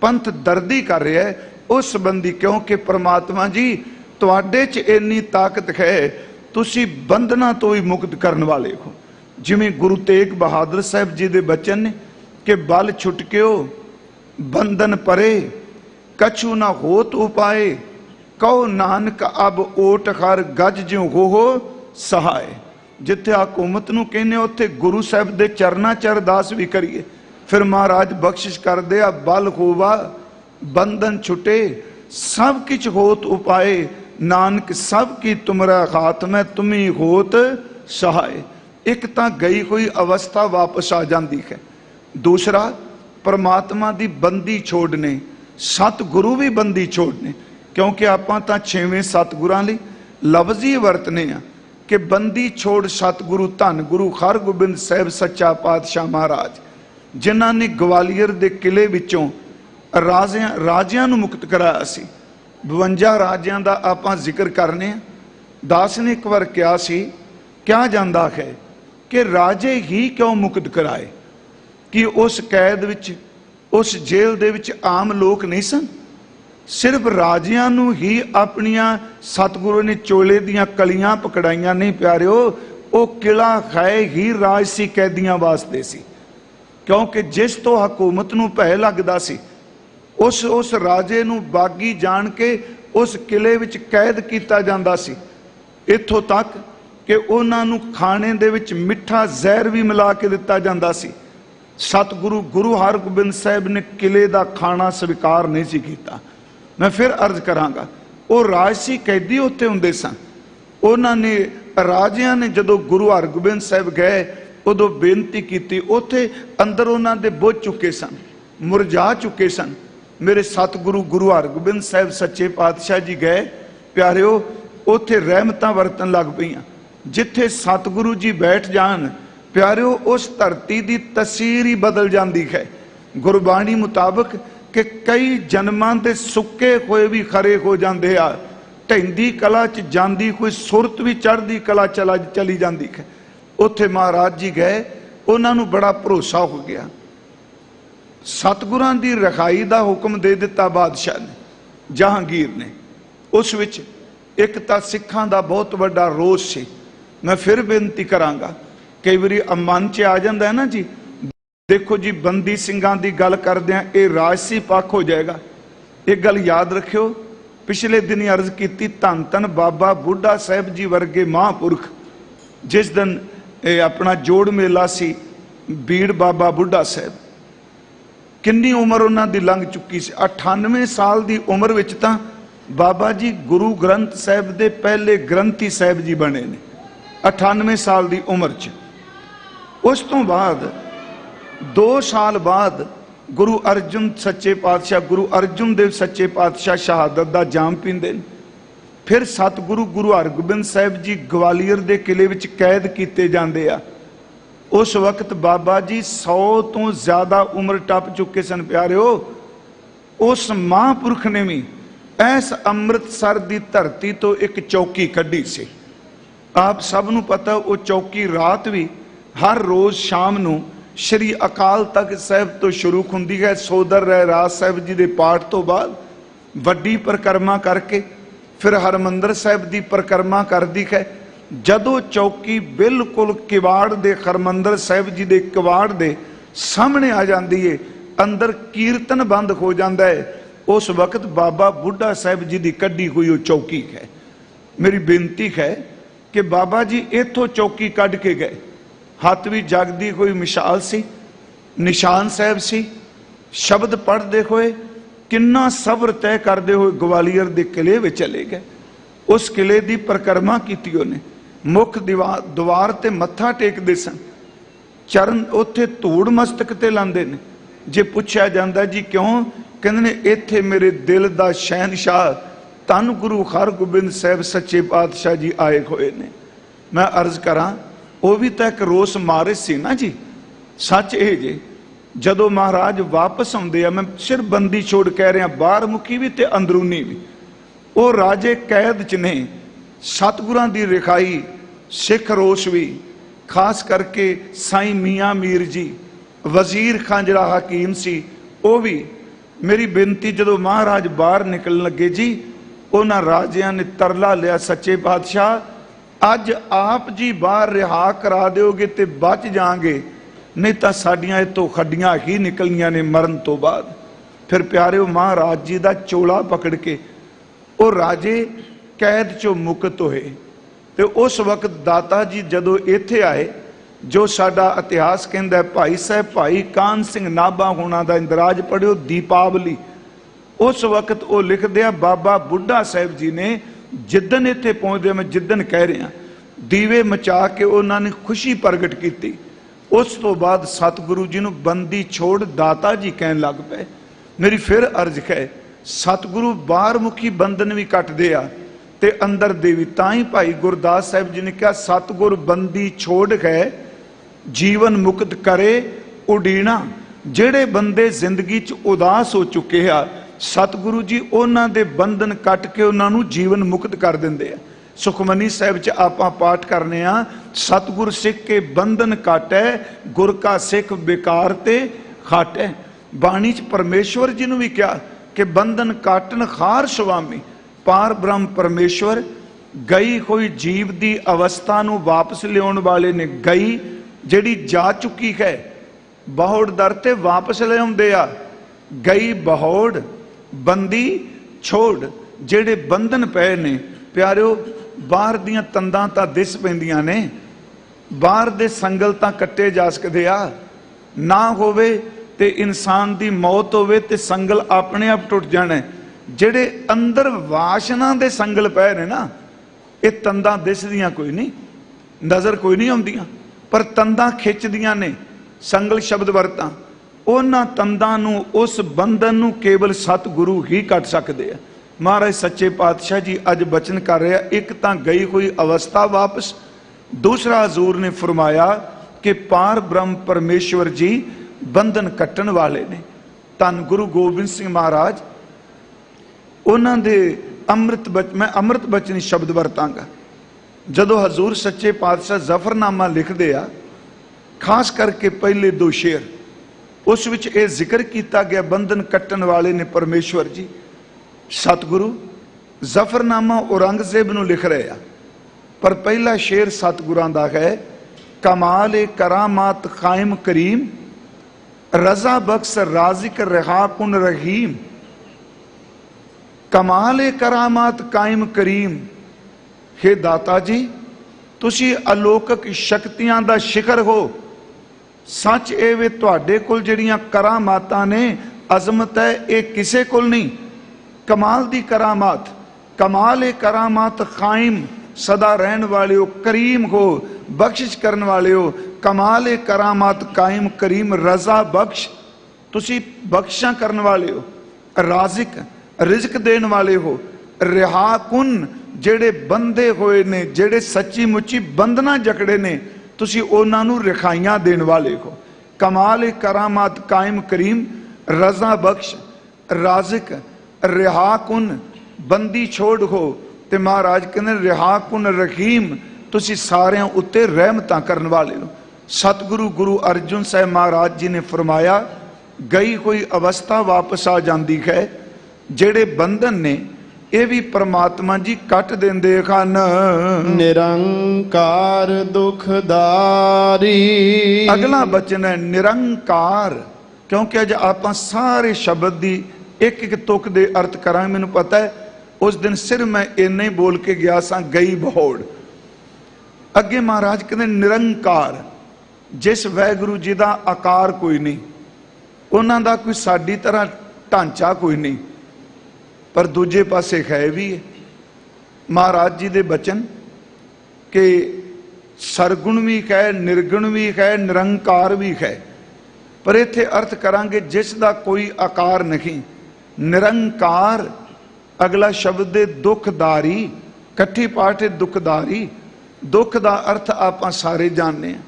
ਪੰਥ ਦਰਦੀ ਕਰ ਰਿਹਾ ਹੈ ਉਸ ਸੰਬੰਧੀ, ਕਿਉਂਕਿ ਪ੍ਰਮਾਤਮਾ ਜੀ ਤੁਹਾਡੇ 'ਚ ਇੰਨੀ ਤਾਕਤ ਹੈ, ਤੁਸੀਂ ਬੰਧਨਾਂ ਤੋਂ ਵੀ ਮੁਕਤ ਕਰਨ ਵਾਲੇ ਹੋ। ਜਿਵੇਂ ਗੁਰੂ ਤੇਗ ਬਹਾਦਰ ਸਾਹਿਬ ਜੀ ਦੇ ਬਚਨ ਨੇ ਕਿ ਬਲ ਛੁਟਕਿਓ ਬੰਧਨ ਪਰੇ, ਕਛੂ ਨਾ ਹੋਤ ਉਪਾਏ, ਕਹੋ ਨਾਨਕ ਅਬ ਓਟ ਹਰ ਗੱਜ ਜਿਉ ਹੋ ਸਹਾਏ। ਜਿੱਥੇ ਹਕੂਮਤ ਨੂੰ ਕਹਿੰਦੇ ਉੱਥੇ ਗੁਰੂ ਸਾਹਿਬ ਦੇ ਚਰਨਾਂ 'ਚ ਅਰਦਾਸ ਵੀ ਕਰੀਏ। ਫਿਰ ਮਹਾਰਾਜ ਬਖਸ਼ਿਸ਼ ਕਰਦੇ ਆ, ਬਲ ਹੋਵਾ ਬੰਧਨ ਛੁਟੇ, ਸਭ ਕਿਛ ਹੋਤ ਉਪਾਏ, ਨਾਨਕ ਸਭ ਕੀ ਤੁਮਰਾ ਹਾਥ ਮੈਂ ਤੁਮੀ ਹੋਤ ਸਹਾਏ। ਇੱਕ ਤਾਂ ਗਈ ਹੋਈ ਅਵਸਥਾ ਵਾਪਸ ਆ ਜਾਂਦੀ ਹੈ, ਦੂਸਰਾ ਪਰਮਾਤਮਾ ਦੀ ਬੰਦੀ ਛੋੜ ਨੇ, ਸਤਿਗੁਰੂ ਵੀ ਬੰਦੀ ਛੋੜ ਨੇ। ਕਿਉਂਕਿ ਆਪਾਂ ਤਾਂ 6ਵੇਂ ਸਤਿਗੁਰਾਂ ਲਈ ਲਫ਼ਜ਼ ਹੀ ਵਰਤਨੇ ਆ ਕਿ ਬੰਦੀ ਛੋੜ ਸਤਿਗੁਰੂ ਧੰਨ ਗੁਰੂ ਹਰਗੋਬਿੰਦ ਸਾਹਿਬ ਸੱਚਾ ਪਾਤਸ਼ਾਹ ਮਹਾਰਾਜ, ਜਿਨ੍ਹਾਂ ਨੇ ਗਵਾਲੀਅਰ ਦੇ ਕਿਲੇ ਵਿੱਚੋਂ ਰਾਜਿਆਂ ਨੂੰ ਮੁਕਤ ਕਰਾਇਆ ਸੀ। 52 ਰਾਜਿਆਂ ਦਾ ਆਪਾਂ ਜ਼ਿਕਰ ਕਰਨੇ ਆ। ਦਾਸ ਨੇ ਇੱਕ ਵਾਰ ਕਿਹਾ ਸੀ, ਕਿਹਾ ਜਾਂਦਾ ਹੈ ਕਿ ਰਾਜੇ ਹੀ ਕਿਉਂ ਮੁਕਤ ਕਰਾਏ, ਕਿ ਉਸ ਕੈਦ ਵਿੱਚ ਉਸ ਜੇਲ੍ਹ ਦੇ ਵਿੱਚ ਆਮ ਲੋਕ ਨਹੀਂ ਸਨ, ਸਿਰਫ ਰਾਜਿਆਂ ਨੂੰ ਹੀ ਆਪਣੀਆਂ ਸਤਿਗੁਰੂ ਨੇ ਚੋਲੇ ਦੀਆਂ ਕਲੀਆਂ ਪਕੜਾਈਆਂ ਨਹੀਂ ਪਿਆਰਿਓ। ਉਹ ਕਿਲਾ ਹੈ ਹੀ ਰਾਜਸੀ ਕੈਦੀਆਂ ਵਾਸਤੇ ਸੀ, ਕਿਉਂਕਿ ਜਿਸ ਤੋਂ ਹਕੂਮਤ ਨੂੰ ਭੈ ਲੱਗਦਾ ਸੀ ਉਸ ਰਾਜੇ ਨੂੰ ਬਾਗੀ ਜਾਣ ਕੇ ਉਸ ਕਿਲੇ ਵਿੱਚ ਕੈਦ ਕੀਤਾ ਜਾਂਦਾ ਸੀ। ਇੱਥੋਂ ਤੱਕ ਕਿ ਉਹਨਾਂ ਨੂੰ ਖਾਣੇ ਦੇ ਵਿੱਚ ਮਿੱਠਾ ਜ਼ਹਿਰ ਵੀ ਮਿਲਾ ਕੇ ਦਿੱਤਾ ਜਾਂਦਾ ਸੀ। ਸਤਿਗੁਰੂ ਗੁਰੂ ਹਰਗੋਬਿੰਦ ਸਾਹਿਬ ਨੇ ਕਿਲੇ ਦਾ ਖਾਣਾ ਸਵੀਕਾਰ ਨਹੀਂ ਸੀ ਕੀਤਾ। ਮੈਂ ਫਿਰ ਅਰਜ਼ ਕਰਾਂਗਾ, ਉਹ ਰਾਜਸੀ ਕੈਦੀ ਉੱਥੇ ਹੁੰਦੇ ਸਨ। ਉਹਨਾਂ ਨੇ ਰਾਜਿਆਂ ਨੇ ਜਦੋਂ ਗੁਰੂ ਹਰਗੋਬਿੰਦ ਸਾਹਿਬ ਗਏ ਉਦੋਂ ਬੇਨਤੀ ਕੀਤੀ, ਉੱਥੇ ਅੰਦਰ ਉਹਨਾਂ ਦੇ ਬੁੱਝ ਚੁੱਕੇ ਸਨ, ਮੁਰਝਾ ਚੁੱਕੇ ਸਨ। ਮੇਰੇ ਸਤਿਗੁਰੂ ਗੁਰੂ ਹਰਗੋਬਿੰਦ ਸਾਹਿਬ ਸੱਚੇ ਪਾਤਸ਼ਾਹ ਜੀ ਗਏ ਪਿਆਰਿਓ, ਉੱਥੇ ਰਹਿਮਤਾਂ ਵਰਤਣ ਲੱਗ ਪਈਆਂ। ਜਿੱਥੇ ਸਤਿਗੁਰੂ ਜੀ ਬੈਠ ਜਾਣ ਪਿਆਰਿਓ, ਉਸ ਧਰਤੀ ਦੀ ਤਸਵੀਰ ਹੀ ਬਦਲ ਜਾਂਦੀ ਹੈ। ਗੁਰਬਾਣੀ ਮੁਤਾਬਕ ਕਿ ਕਈ ਜਨਮਾਂ ਦੇ ਸੁੱਕੇ ਹੋਏ ਵੀ ਖਰੇ ਹੋ ਜਾਂਦੇ ਆ, ਢਹਿੰਦੀ ਕਲਾ 'ਚ ਜਾਂਦੀ ਕੋਈ ਸੁਰਤ ਵੀ ਚੜ੍ਹਦੀ ਕਲਾ ਚਲੀ ਜਾਂਦੀ ਹੈ। ਉੱਥੇ ਮਹਾਰਾਜ ਜੀ ਗਏ, ਉਹਨਾਂ ਨੂੰ ਬੜਾ ਭਰੋਸਾ ਹੋ ਗਿਆ। ਸਤਿਗੁਰਾਂ ਦੀ ਰਖਾਈ ਦਾ ਹੁਕਮ ਦੇ ਦਿੱਤਾ ਬਾਦਸ਼ਾਹ ਨੇ, ਜਹਾਂਗੀਰ ਨੇ। ਉਸ ਵਿੱਚ ਇੱਕ ਤਾਂ ਸਿੱਖਾਂ ਦਾ ਬਹੁਤ ਵੱਡਾ ਰੋਸ ਸੀ। ਮੈਂ ਫਿਰ ਬੇਨਤੀ ਕਰਾਂਗਾ, ਕਈ ਵਾਰੀ ਮਨ 'ਚ ਆ ਜਾਂਦਾ ਹੈ ਨਾ ਜੀ, ਦੇਖੋ ਜੀ ਬੰਦੀ ਸਿੰਘਾਂ ਦੀ ਗੱਲ ਕਰਦੇ ਆ, ਇਹ ਰਾਜਸੀ ਪੱਖ ਹੋ ਜਾਏਗਾ। ਇਹ ਗੱਲ ਯਾਦ ਰੱਖਿਓ, ਪਿਛਲੇ ਦਿਨੀ ਅਰਜ਼ ਕੀਤੀ, ਧੰਨ ਧੰਨ ਬਾਬਾ ਬੁੱਢਾ ਸਾਹਿਬ ਜੀ ਵਰਗੇ ਮਹਾਂਪੁਰਖ, ਜਿਸ ਦਿਨ ਇਹ ਆਪਣਾ ਜੋੜ ਮੇਲਾ ਸੀ, ਬੀੜ ਬਾਬਾ ਬੁੱਢਾ ਸਾਹਿਬ, ਕਿੰਨੀ ਉਮਰ ਉਹਨਾਂ ਦੀ ਲੰਘ ਚੁੱਕੀ ਸੀ। 98 ਸਾਲ ਦੀ ਉਮਰ ਵਿੱਚ ਤਾਂ ਬਾਬਾ ਜੀ ਗੁਰੂ ਗ੍ਰੰਥ ਸਾਹਿਬ ਦੇ ਪਹਿਲੇ ਗ੍ਰੰਥੀ ਸਾਹਿਬ ਜੀ ਬਣੇ ਨੇ, 98 ਸਾਲ ਦੀ ਉਮਰ 'ਚ। ਉਸ ਤੋਂ ਬਾਅਦ 2 ਸਾਲ ਬਾਅਦ ਗੁਰੂ ਅਰਜਨ ਸੱਚੇ ਪਾਤਸ਼ਾਹ, ਗੁਰੂ ਅਰਜਨ ਦੇਵ ਸੱਚੇ ਪਾਤਸ਼ਾਹ ਸ਼ਹਾਦਤ ਦਾ ਜਾਮ ਪੀਂਦੇ ਨੇ। ਫਿਰ ਸਤਿਗੁਰੂ ਗੁਰੂ ਹਰਗੋਬਿੰਦ ਸਾਹਿਬ ਜੀ ਗਵਾਲੀਅਰ ਦੇ ਕਿਲੇ ਵਿੱਚ ਕੈਦ ਕੀਤੇ ਜਾਂਦੇ ਆ। ਉਸ ਵਕਤ ਬਾਬਾ ਜੀ 100 ਤੋਂ ਜ਼ਿਆਦਾ ਉਮਰ ਟੱਪ ਚੁੱਕੇ ਸਨ ਪਿਆਰਿਓ। ਉਸ ਮਹਾਂਪੁਰਖ ਨੇ ਵੀ ਇਸ ਅੰਮ੍ਰਿਤਸਰ ਦੀ ਧਰਤੀ ਤੋਂ ਇੱਕ ਚੌਕੀ ਕੱਢੀ ਸੀ। ਆਪ ਸਭ ਨੂੰ ਪਤਾ, ਉਹ ਚੌਕੀ ਰਾਤ ਵੀ ਹਰ ਰੋਜ਼ ਸ਼ਾਮ ਨੂੰ श्री अकाल तख्त साहिब तो शुरू हुंदी है। सोदर रहराज साहिब जी के पाठ तो बाद वड्डी परिक्रमा करके फिर हरमंदर साहिब की परिक्रमा करदी है। जदों चौकी बिल्कुल किवाड़ दे हरमंदर साहिब जी के किवाड़ दे सामने आ जाती है, अंदर कीर्तन बंद हो जाता है, उस वक्त बाबा बुढ़ा साहिब जी की कढ़ी हुई वो चौकी है। मेरी बेनती है कि बाबा जी इथों चौकी कढ़ के गए, हाथ भी जगदी हुई मिसाल सी, निशान साहब सी, शब्द पढ़ते हुए किन्ना सब्र तय करते हुए ग्वालियर के किले में चले गए। उस किले की परिक्रमा की उन्हें, मुख द्वार ते मत्था टेकते सन, चरण उत्थे धूड़ मस्तक ते लांदे ने। जे पुछया जांदा जी क्यों, कहंदे ने इत्थे मेरे दिल दा शहनशाह धन गुरु हरगोबिंद साहिब सच्चे पातशाह जी आए हुए ने। मैं अर्ज करा वो भी तो एक रोस मारिस सी ना जी। सच ये जे जदों महाराज वापस आउंदे आ, मैं सिर्फ बंदी छोड़ कह रहा, बाहर मुखी भी ते अंदरूनी भी, वो राजे कैद च ने। सतगुरां दी रिखाई, सिख रोस भी, खास करके साईं मियाँ मीर जी, वजीर खां जिहड़ा हकीम सी, वो भी। मेरी बेनती जदों महाराज बाहर निकलण लगे जी, उन्हां राजियां ने तरला लिया, सच्चे पातशाह अज आप जी बाहर रिहा करा दोगे तो बच जाएंगे, नहीं तो साडियां इतों खड्डियां ही निकलनियां ने मरण तो बाद। फिर प्यारे महाराज जी का चोला पकड़ के वो राजे कैद चो मुक्त होए। तो उस वक्त दाता जी जदों इत्थे आए, जो साडा इतिहास कहता है, भाई साहब भाई कान सिंह नाभा होना का इंदराज पढ़ियो दीपावली, उस वक्त वो लिखते हैं बाबा बुढ़ा साहिब जी ने जिदन इत्थे पहुंचते, मैं जिदन कह रहा, दीवे मचा के उन्होंने खुशी प्रगट की। उस तो बाद सतगुरु जी ने बंदी छोड़ दाता जी कहन लग पे। मेरी फिर अर्ज है, सतगुरु बाहर मुखी बंधन भी कटते आ ते अंदर देवी। ताई भाई गुरदास साहिब जी ने कहा, सतगुर बंदी छोड़ है जीवन मुक्त करे उडीना। जेड़े बंदे जिंदगी च उदास हो चुके आ, सतगुरु जी उन्हां दे बंधन कट के उन्होंने जीवन मुक्त कर देंदे आ। सुखमनी साहिब च आपां पाठ करने आ, सतगुर सिख के बंधन काटै, गुर का सिख बेकार ते खाटै। बाणी च परमेश्वर जी ने भी कहा कि बंधन काटन खार स्वामी। पार ब्रह्म परमेश्वर गई हुई जीव की अवस्था नूं वापस लियाउण वाले ने। गई जिहड़ी जा चुकी है बहोड़ दर ते वापस लियाउंदे आ। गई बहोड़ बंदी छोड़, जेड़े बंधन पे ने प्यारिओ, बाहर दियां तंदां तां दिस पैंदियां ने, बाहर दे संगल तां कट्टे जा सकदे आ। ना होवे ते इंसान दी मौत होवे ते संगल अपने आप टुट जाना। जेड़े अंदर वासना दे संगल पै ने ना, ये तंदां दिसदियां कोई नहीं, नज़र कोई नहीं आउंदियां, पर तंदां खिंचदियां ने। संगल शब्द वरतां उन्हां तंदां नूं, उस बंधन नूं केवल सतगुरु ही कट सकदे आ। महाराज सच्चे पातशाह जी अज बचन कर रहे, एक तां गई हुई अवस्था वापस, दूसरा हजूर ने फरमाया कि पार ब्रह्म परमेश्वर जी बंधन कट्टन वाले ने। धन गुरु गोबिंद सिंह महाराज उन्हां दे मैं अमृत बचनी शब्द वरतांगा। जदों हजूर सच्चे पातशाह जफरनामा लिखते आ, खास करके पहले दो शेर, उस विच ये जिक्र किया गया बंधन कट्टन वाले ने परमेश्वर जी। सतगुरु जफरनामा औरंगजेब नूं लिख रहे आ, पर पहला शेर सतगुरां दा है, कमाल ए करामात कायम करीम, रजा बख्श राजिक रहा कुन रहीम। कमाल ए करामात कायम करीम, हे दाता जी तुसी अलौकिक शक्तियां दा शिखर हो। सच ए वे तुहाडे कोल जिहड़ियां करामातां ने, अजमत है, ये किसे कोल नहीं। कमाल दी करामात, कमाल ए करामात कायम, सदा रहन वाले हो, करीम हो, बख्शिश करने वाले हो। कमाल ए करामात कायम करीम, रजा बख्श, तुसी बख्शा करने वाले हो। राजिक, रिजक देने वाले हो। रिहा कुन, जेड़े बंधे होए ने, जेड़े सच्ची मुच्ची बंधना जकड़े ने, तुसी उन्हां नूं रिखाइयां देण वाले हो। कमाल ए करामात कायम करीम, रजा बख्श, राजिक, रिहा कुन, बंदी छोड़ हो। ते महाराज कहते रिहा कुन रहीम, तुसी सारियां उत्ते रहमतां करन वाले हो। सतगुरु गुरु अर्जुन साहब महाराज जी ने फरमाया गई कोई अवस्था वापस आ जाती है, जेड़े बंधन ने ये भी परमात्मा जी कट देंदे खन। निरंकार दुखदारी। अगला बचन है निरंकार, क्योंकि अज आप सारे शब्द की एक एक तुक दे अर्थ करा। मैनू पता है उस दिन सिर्फ मैं इन्ना ही बोल के गया सा गई बहोड़। अगे महाराज कहते निरंकार, जिस वाहिगुरू जी का आकार कोई नहीं, उन्हों का कोई साडी तरह ढांचा कोई नहीं, पर दूजे पासे है भी है महाराज जी दे बचन कि सरगुण भी है, निर्गुण भी है, निरंकार भी है। पर इत्थे अर्थ करांगे जिसका कोई आकार नहीं। निरंकार अगला शब्द है दुखदारी, कट्ठी पाठ है दुखदारी। दुख का अर्थ आप सारे जानने हैं।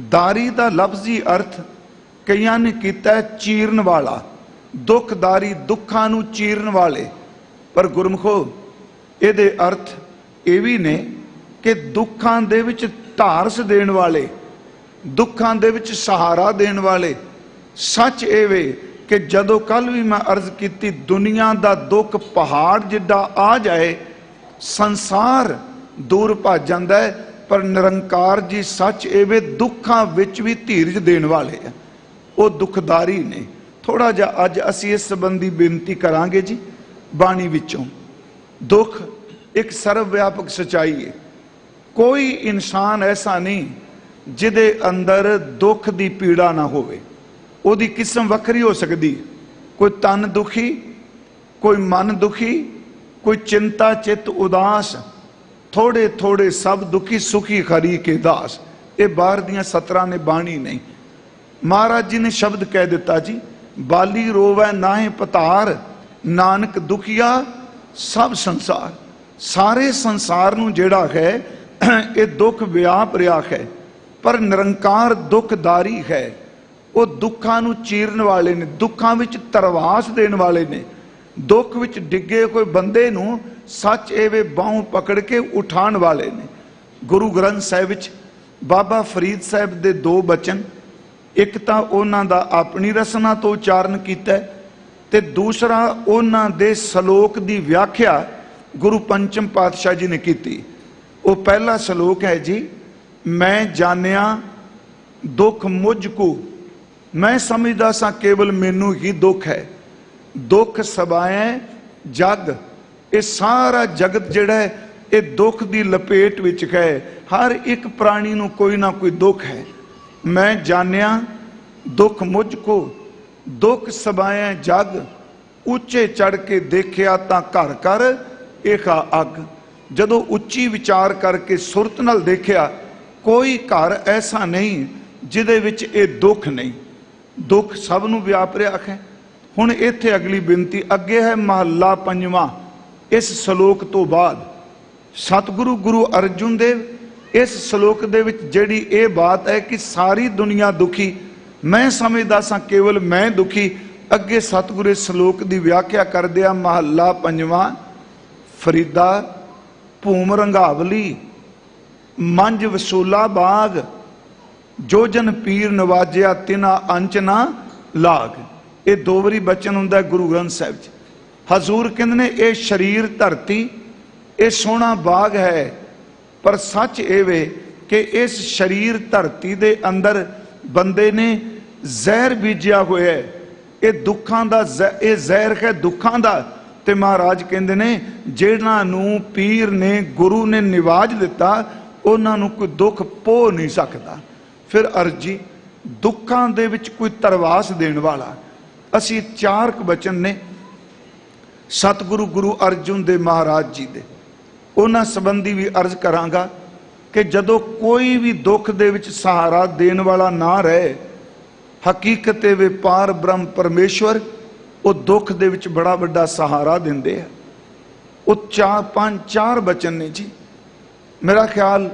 दारी का लफ्जी अर्थ कई ने किया है चीरन वाला। दुखदारी दुखा नू चीरन वाले, पर गुरमुखो ये अर्थ ये भी ने कि दुखा दे विच ढारस देण वाले, दुखा दे विच सहारा देण वाले। सच ये वे कि जदों कल भी मैं अर्ज की दुनिया का दुख पहाड़ जिड्डा आ जाए संसार दूर भज जाता है, पर निरंकार जी सच ये वे दुखा विच भी धीरज देण वाले हैं, वो दुखदारी ने। थोड़ा जा अज असी इस संबंधी बेनती करांगे जी बाणी विचों। दुख एक सर्वव्यापक सच्चाई है। कोई इंसान ऐसा नहीं जिदे अंदर दुख की पीड़ा ना होवे। ओदी किस्म वखरी हो सकती है। कोई तन दुखी, कोई मन दुखी, कोई चिंता चित उदास, थोड़े थोड़े सब दुखी सुखी खरी के दास। ये बाहर दियां सतरां ने बाणी नहीं। महाराज जी ने शब्द कह दिता जी, बाली रोवै नाहे पतार, नानक दुखिया सब संसार। सारे संसार नूं जेड़ा है ये दुख व्याप रहा है, पर निरंकार दुखदारी है। वो दुखा नूं चीरन वाले ने, दुखा विच तरवास देने वाले ने। दुख विच डिगे कोई बंदे नूं सच एवे बाहों पकड़ के उठाण वाले ने। गुरु ग्रंथ साहिब विच बाबा फरीद साहब दे दो बचन, एक तो उन्हां दा अपनी रसना तो उच्चारण कीता ते दूसरा उन्हां दे सलोक दी व्याख्या गुरु पंचम पातशाह जी ने की। वो पहला सलोक है जी, मैं जानिया दुख मुझको, मैं समझदा सा केवल मैनू ही दुख है। दुख सबाए जग, ये सारा जगत जिहड़ा है ये दुख की लपेट विच है। हर एक प्राणी नूं कोई ना कोई दुख है। मैं जानिया दुख मुझको, दुख सबाए जग, उच्चे चढ़ के देखिया तां घर कर एखा अग। जदों उच्ची विचार करके सुरत नाल देखिया कोई घर ऐसा नहीं जिदे विच ये दुख नहीं। दुख सब नूं व्याप रहा है। हुण इत्थे अगली बिनती अगे है महला पंजवां। इस सलोक तो बाद सतगुरु गुरु अर्जुन देव इस सलोक दे विच जिहड़ी ये बात है कि सारी दुनिया दुखी, मैं समझदा सा केवल मैं दुखी। अगे सतगुरु इस सलोक की व्याख्या कर दिया। महला पंजवां। फरीदा भूम रंगावली, मंज वसूला बाग, जो जन पीर नवाजिया तिना अंच ना लाग। ये दो बारी बचन हुंदा है गुरु ग्रंथ साहिब च। हजूर कहंदे ने ये शरीर धरती ये सोहना बाग है, पर सच ये वे कि इस शरीर धरती दे अंदर बंदे ने जहर बीजिया होया है। ये दुखां दा ये जहर है दुखां दा। ते महाराज कहंदे ने जिन्हां नूं पीर ने गुरु ने निवाज दिता उन्हां नूं कोई दुख पो नहीं सकता। फिर अर्जी दुखां दे विच कोई तरवास देण वाला। असी चार बचन ने सतगुरु गुरु अर्जुन दे महाराज जी दे, उन्हां संबंधी भी अर्ज करांगा कि जदों कोई भी दुख दे विच सहारा देण वाला ना रहे, हकीकत वे पार ब्रह्म परमेश्वर वो दुख दे विच बड़ा बड़ा सहारा दिंदे है। वो चार बचन ने जी। मेरा ख्याल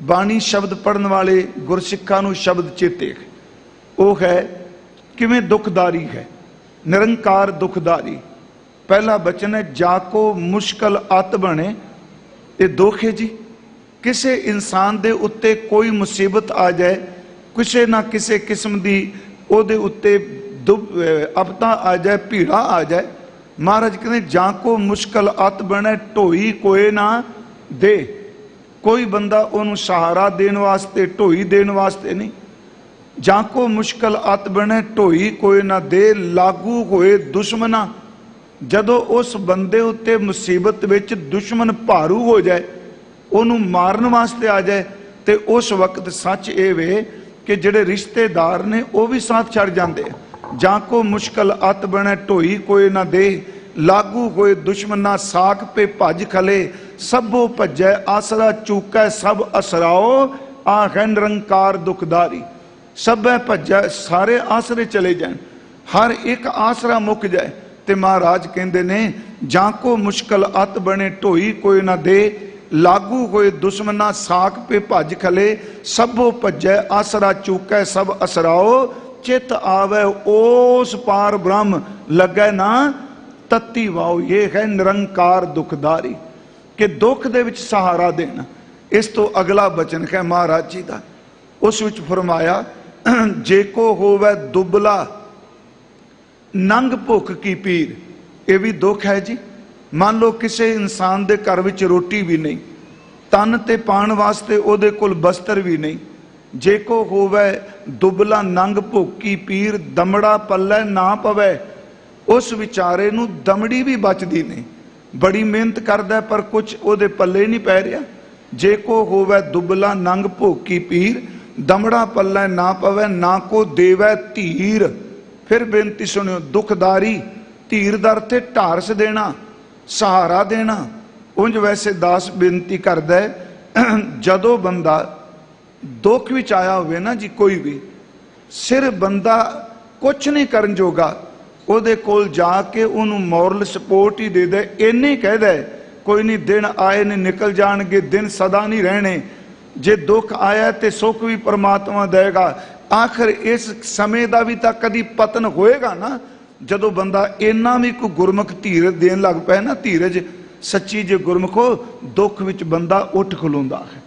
बाणी शब्द पढ़न वाले गुरसिखा नूं शब्द चेते वो है किवें दुखदारी है। निरंकार दुखदारी। पहला बचन है जाको मुश्किल अत बने। ये दुख है जी, किसी इंसान दे उत्ते कोई मुसीबत आ जाए ਕਿਸੇ ਨਾ ਕਿਸੇ ਕਿਸਮ ਦੀ ਉਹਦੇ ਉੱਤੇ ਆਪਦਾ ਆ ਜਾਏ, ਭੀੜਾ ਆ ਜਾਏ, ਮਹਾਰਾਜ ਕਹਿੰਦੇ ਜਾਂ ਕੋ ਮੁਸ਼ਕਲ ਅਤ ਬਣੇ ਢੋਈ ਕੋਏ ਨਾ ਦੇ। ਕੋਈ ਬੰਦਾ ਉਹਨੂੰ ਸਹਾਰਾ ਦੇਣ ਵਾਸਤੇ, ਢੋਈ ਦੇਣ ਵਾਸਤੇ ਨਹੀਂ। ਜਾਂ ਕੋ ਮੁਸ਼ਕਲ ਅਤ ਬਣੇ ਢੋਈ ਕੋਏ ਨਾ ਦੇ, ਲਾਗੂ ਹੋਏ ਦੁਸ਼ਮਨਾ। ਜਦੋਂ ਉਸ ਬੰਦੇ ਉੱਤੇ ਮੁਸੀਬਤ ਵਿੱਚ ਦੁਸ਼ਮਣ ਭਾਰੂ ਹੋ ਜਾਏ, ਉਹਨੂੰ ਮਾਰਨ ਵਾਸਤੇ ਆ ਜਾਏ, ਤੇ ਉਸ ਵਕਤ ਸੱਚ ਇਹ ਵੇ ਕਿ ਜਿਹੜੇ ਰਿਸ਼ਤੇਦਾਰ ਨੇ ਉਹ ਵੀ ਸਾਥ ਛੱਡ ਜਾਂਦੇ ਆ। ਜਾਂ ਕੋ ਮੁਸ਼ਕਲ ਅਤ ਬਣੇ ਢੋਈ ਕੋਏ ਨਾ ਦੇ, ਲਾਗੂ ਹੋਏ ਦੁਸ਼ਮਨਾ ਸਾਖ ਪੇ ਭੱਜ ਖਲੇ। ਸਭੋ ਭੱਜੈ ਆਸਰਾ ਚੂਕੈ ਸਭ ਅਸਰਾਓ, ਆਖੈ ਨਿਰੰਕਾਰ ਦੁਖਦਾਰੀ। ਸਭੈ ਭੱਜੈ, ਸਾਰੇ ਆਸਰੇ ਚਲੇ ਜਾਣ, ਹਰ ਇੱਕ ਆਸਰਾ ਮੁੱਕ ਜਾਏ। ਤੇ ਮਹਾਰਾਜ ਕਹਿੰਦੇ ਨੇ ਜਾਂ ਕੋ ਮੁਸ਼ਕਲ ਅਤ ਬਣੇ ਢੋਈ ਕੋਈ ਨਾ ਦੇ, ਲਾਗੂ ਹੋਏ ਦੁਸ਼ਮਨਾ ਸਾਖ ਪੇ ਭੱਜ ਖਲੇ। ਸਭੋ ਭੱਜੈ ਆਸਰਾ ਚੂਕੈ ਸਭ ਅਸਰਾਓ, ਚਿਤ ਆਵੇ ਉਸ ਪਾਰ ਬ੍ਰਹਮ ਲੱਗੈ ਨਾ ਤਤੀ ਵਾਓ। ਇਹ ਹੈ ਨਿਰੰਕਾਰ ਦੁਖਦਾਰੀ, ਕਿ ਦੁੱਖ ਦੇ ਵਿੱਚ ਸਹਾਰਾ ਦੇਣਾ। ਇਸ ਤੋਂ ਅਗਲਾ ਬਚਨ ਹੈ ਮਹਾਰਾਜ ਜੀ ਦਾ, ਉਸ ਵਿੱਚ ਫਰਮਾਇਆ ਜੇ ਕੋ ਹੋਵੇ ਦੁਬਲਾ ਨੰਗ ਭੁੱਖ ਕੀ ਪੀਰ। ਇਹ ਵੀ ਦੁੱਖ ਹੈ ਜੀ। ਮੰਨ ਲਓ ਕਿਸੇ ਇਨਸਾਨ ਦੇ ਘਰ ਵਿੱਚ ਰੋਟੀ ਵੀ ਨਹੀਂ, ਤਨ ਤੇ ਪਾਣ ਵਾਸਤੇ ਉਹਦੇ ਕੋਲ ਬਸਤਰ ਵੀ ਨਹੀਂ। ਜੇ ਕੋ ਹੋਵੇ ਦੁਬਲਾ ਨੰਗ ਭੁੱਖ ਕੀ ਪੀਰ, ਦਮੜਾ ਪੱਲੇ ਨਾ ਪਵੇ। ਉਸ ਵਿਚਾਰੇ ਨੂੰ ਦਮੜੀ ਵੀ ਬਚਦੀ ਨਹੀਂ, ਬੜੀ ਮਿਹਨਤ ਕਰਦਾ ਪਰ ਕੁਝ ਉਹਦੇ ਪੱਲੇ ਨਹੀਂ ਪੈ ਰਿਹਾ। ਜੇ ਕੋ ਹੋਵੇ ਦੁਬਲਾ ਨੰਗ ਭੁੱਖ ਕੀ ਪੀਰ, ਦਮੜਾ ਪੱਲੇ ਨਾ ਪਵੇ, ਨਾ ਕੋ ਦੇਵੈ ਧੀਰ। ਫਿਰ ਬੇਨਤੀ ਸੁਣਿਓ, ਦੁਖਦਾਰੀ, ਧੀਰ ਦਰ ਤੇ ਢਾਰਸ ਦੇਣਾ, ਸਹਾਰਾ ਦੇਣਾ। ਉਂਝ ਵੈਸੇ ਦਾਸ ਬੇਨਤੀ ਕਰਦਾ ਹੈ, ਜਦੋਂ ਬੰਦਾ ਦੁੱਖ ਵਿੱਚ ਆਇਆ ਹੋਵੇ ਨਾ ਜੀ, ਕੋਈ ਵੀ ਸਿਰ ਬੰਦਾ ਕੁਛ ਨਹੀਂ ਕਰਨ ਜੋਗਾ, ਉਹਦੇ ਕੋਲ ਜਾ ਕੇ ਉਹਨੂੰ ਮੋਰਲ ਸਪੋਰਟ ਹੀ ਦੇ ਦੇ। ਇੰਨੇ ਕਹਿ ਦੇ ਕੋਈ ਨਹੀਂ, ਦਿਨ ਆਏ ਨੇ ਨਿਕਲ ਜਾਣਗੇ, ਦਿਨ ਸਦਾ ਨਹੀਂ ਰਹਿਣੇ। ਜੇ ਦੁੱਖ ਆਇਆ ਤੇ ਸੁੱਖ ਵੀ ਪਰਮਾਤਮਾ ਦੇਗਾ। ਆਖਰ ਇਸ ਸਮੇਂ ਦਾ ਵੀ ਤਾਂ ਕਦੀ ਪਤਨ ਹੋਏਗਾ ਨਾ, ਜਦੋਂ ਬੰਦਾ ਇੰਨਾ ਵੀ ਕੋਈ ਗੁਰਮੁਖ ਧੀਰਜ ਦੇਣ ਲੱਗ ਪਏ ਨਾ, ਧੀਰਜ ਸੱਚੀ ਜੇ ਗੁਰਮੁਖੋ, ਦੁੱਖ ਵਿੱਚ ਬੰਦਾ ਉੱਠ ਖਲੋਂਦਾ ਹੈ,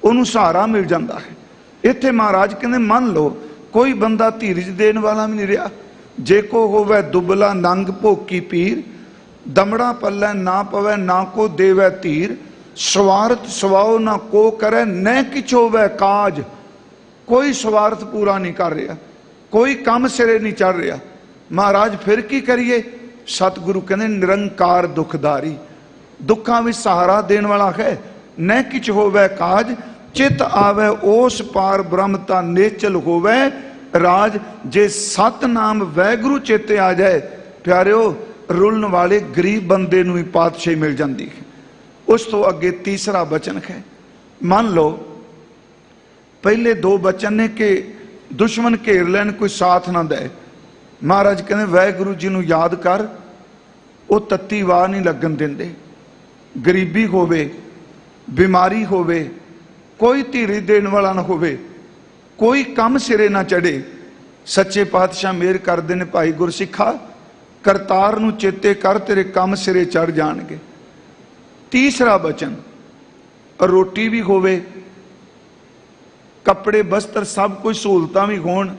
ਉਹਨੂੰ ਸਹਾਰਾ ਮਿਲ ਜਾਂਦਾ ਹੈ। ਇੱਥੇ ਮਹਾਰਾਜ ਕਹਿੰਦੇ ਮੰਨ ਲਓ ਕੋਈ ਬੰਦਾ ਧੀਰਜ ਦੇਣ ਵਾਲਾ ਵੀ ਨਹੀਂ ਰਿਹਾ। ਜੇ ਕੋ ਹੋਵੇ ਦੁਬਲਾ ਨੰਗ ਭੋਕੀ ਪੀਰ, ਦਮੜਾ ਪੱਲੇ ਨਾ ਪਵੇ, ਨਾ ਕੋ ਦੇਵੈ ਧੀਰ। ਸਵਾਰਥ ਸਵਾਓ ਨਾ ਕੋ ਕਰੇ, ਨੈ ਕਿਛ ਹੋਵੇ ਕਾਜ। ਕੋਈ ਸਵਾਰਥ ਪੂਰਾ ਨਹੀਂ ਕਰ ਰਿਹਾ, ਕੋਈ ਕੰਮ ਸਿਰੇ ਨਹੀਂ ਚੜ ਰਿਹਾ। ਮਹਾਰਾਜ ਫਿਰ ਕੀ ਕਰੀਏ? ਸਤਿਗੁਰੂ ਕਹਿੰਦੇ ਨਿਰੰਕਾਰ ਦੁਖਦਾਰੀ, ਦੁੱਖਾਂ ਵਿੱਚ ਸਹਾਰਾ ਦੇਣ ਵਾਲਾ ਹੈ। ਨੈ ਕਿਛ ਹੋਵੇ ਕਾਜ, ਚਿਤ ਆਵੇ ਉਸ ਪਾਰ ਬ੍ਰਹਮ ਤਾਂ ਨੇਚਲ ਹੋਵੇ ਰਾਜ। ਜੇ ਸਤਨਾਮ ਵੈਗੁਰੂ ਚੇਤੇ ਆ ਜਾਏ ਪਿਆਰਿਓ, ਰੁਲਣ ਵਾਲੇ ਗਰੀਬ ਬੰਦੇ ਨੂੰ ਹੀ ਪਾਤਸ਼ਾਹੀ ਮਿਲ ਜਾਂਦੀ ਹੈ। ਉਸ ਤੋਂ ਅੱਗੇ ਤੀਸਰਾ ਬਚਨ ਹੈ। ਮੰਨ ਲਓ ਪਹਿਲੇ ਦੋ ਬਚਨ ਨੇ ਕਿ ਦੁਸ਼ਮਣ ਘੇਰ ਲੈਣ, ਕੋਈ ਸਾਥ ਨਾ ਦੇ। ਮਹਾਰਾਜ ਕਹਿੰਦੇ ਵਾਹਿਗੁਰੂ ਜੀ ਨੂੰ ਯਾਦ ਕਰ, ਉਹ ਤੱਤੀ ਵਾਹ ਨਹੀਂ ਲੱਗਣ ਦਿੰਦੇ। ਗਰੀਬੀ ਹੋਵੇ, ਬਿਮਾਰੀ ਹੋਵੇ, ਕੋਈ ਧੀਰਜ ਦੇਣ ਵਾਲਾ ਨਾ ਹੋਵੇ, ਕੋਈ ਕੰਮ ਸਿਰੇ ਨਾ ਚੜੇ। ਸੱਚੇ ਪਾਤਸ਼ਾਹ ਮਿਹਰ ਕਰਦੇ ਨੇ, ਭਾਈ ਗੁਰਸਿੱਖਾ ਕਰਤਾਰ ਨੂੰ ਚੇਤੇ ਕਰ, ਤੇਰੇ ਕੰਮ ਸਿਰੇ ਚੜ ਜਾਣਗੇ। ਤੀਸਰਾ ਬਚਨ, ਰੋਟੀ ਵੀ ਹੋਵੇ, ਕੱਪੜੇ ਬਸਤਰ ਸਭ ਕੁਝ ਸਹੂਲਤਾਂ ਵੀ ਹੋਣ,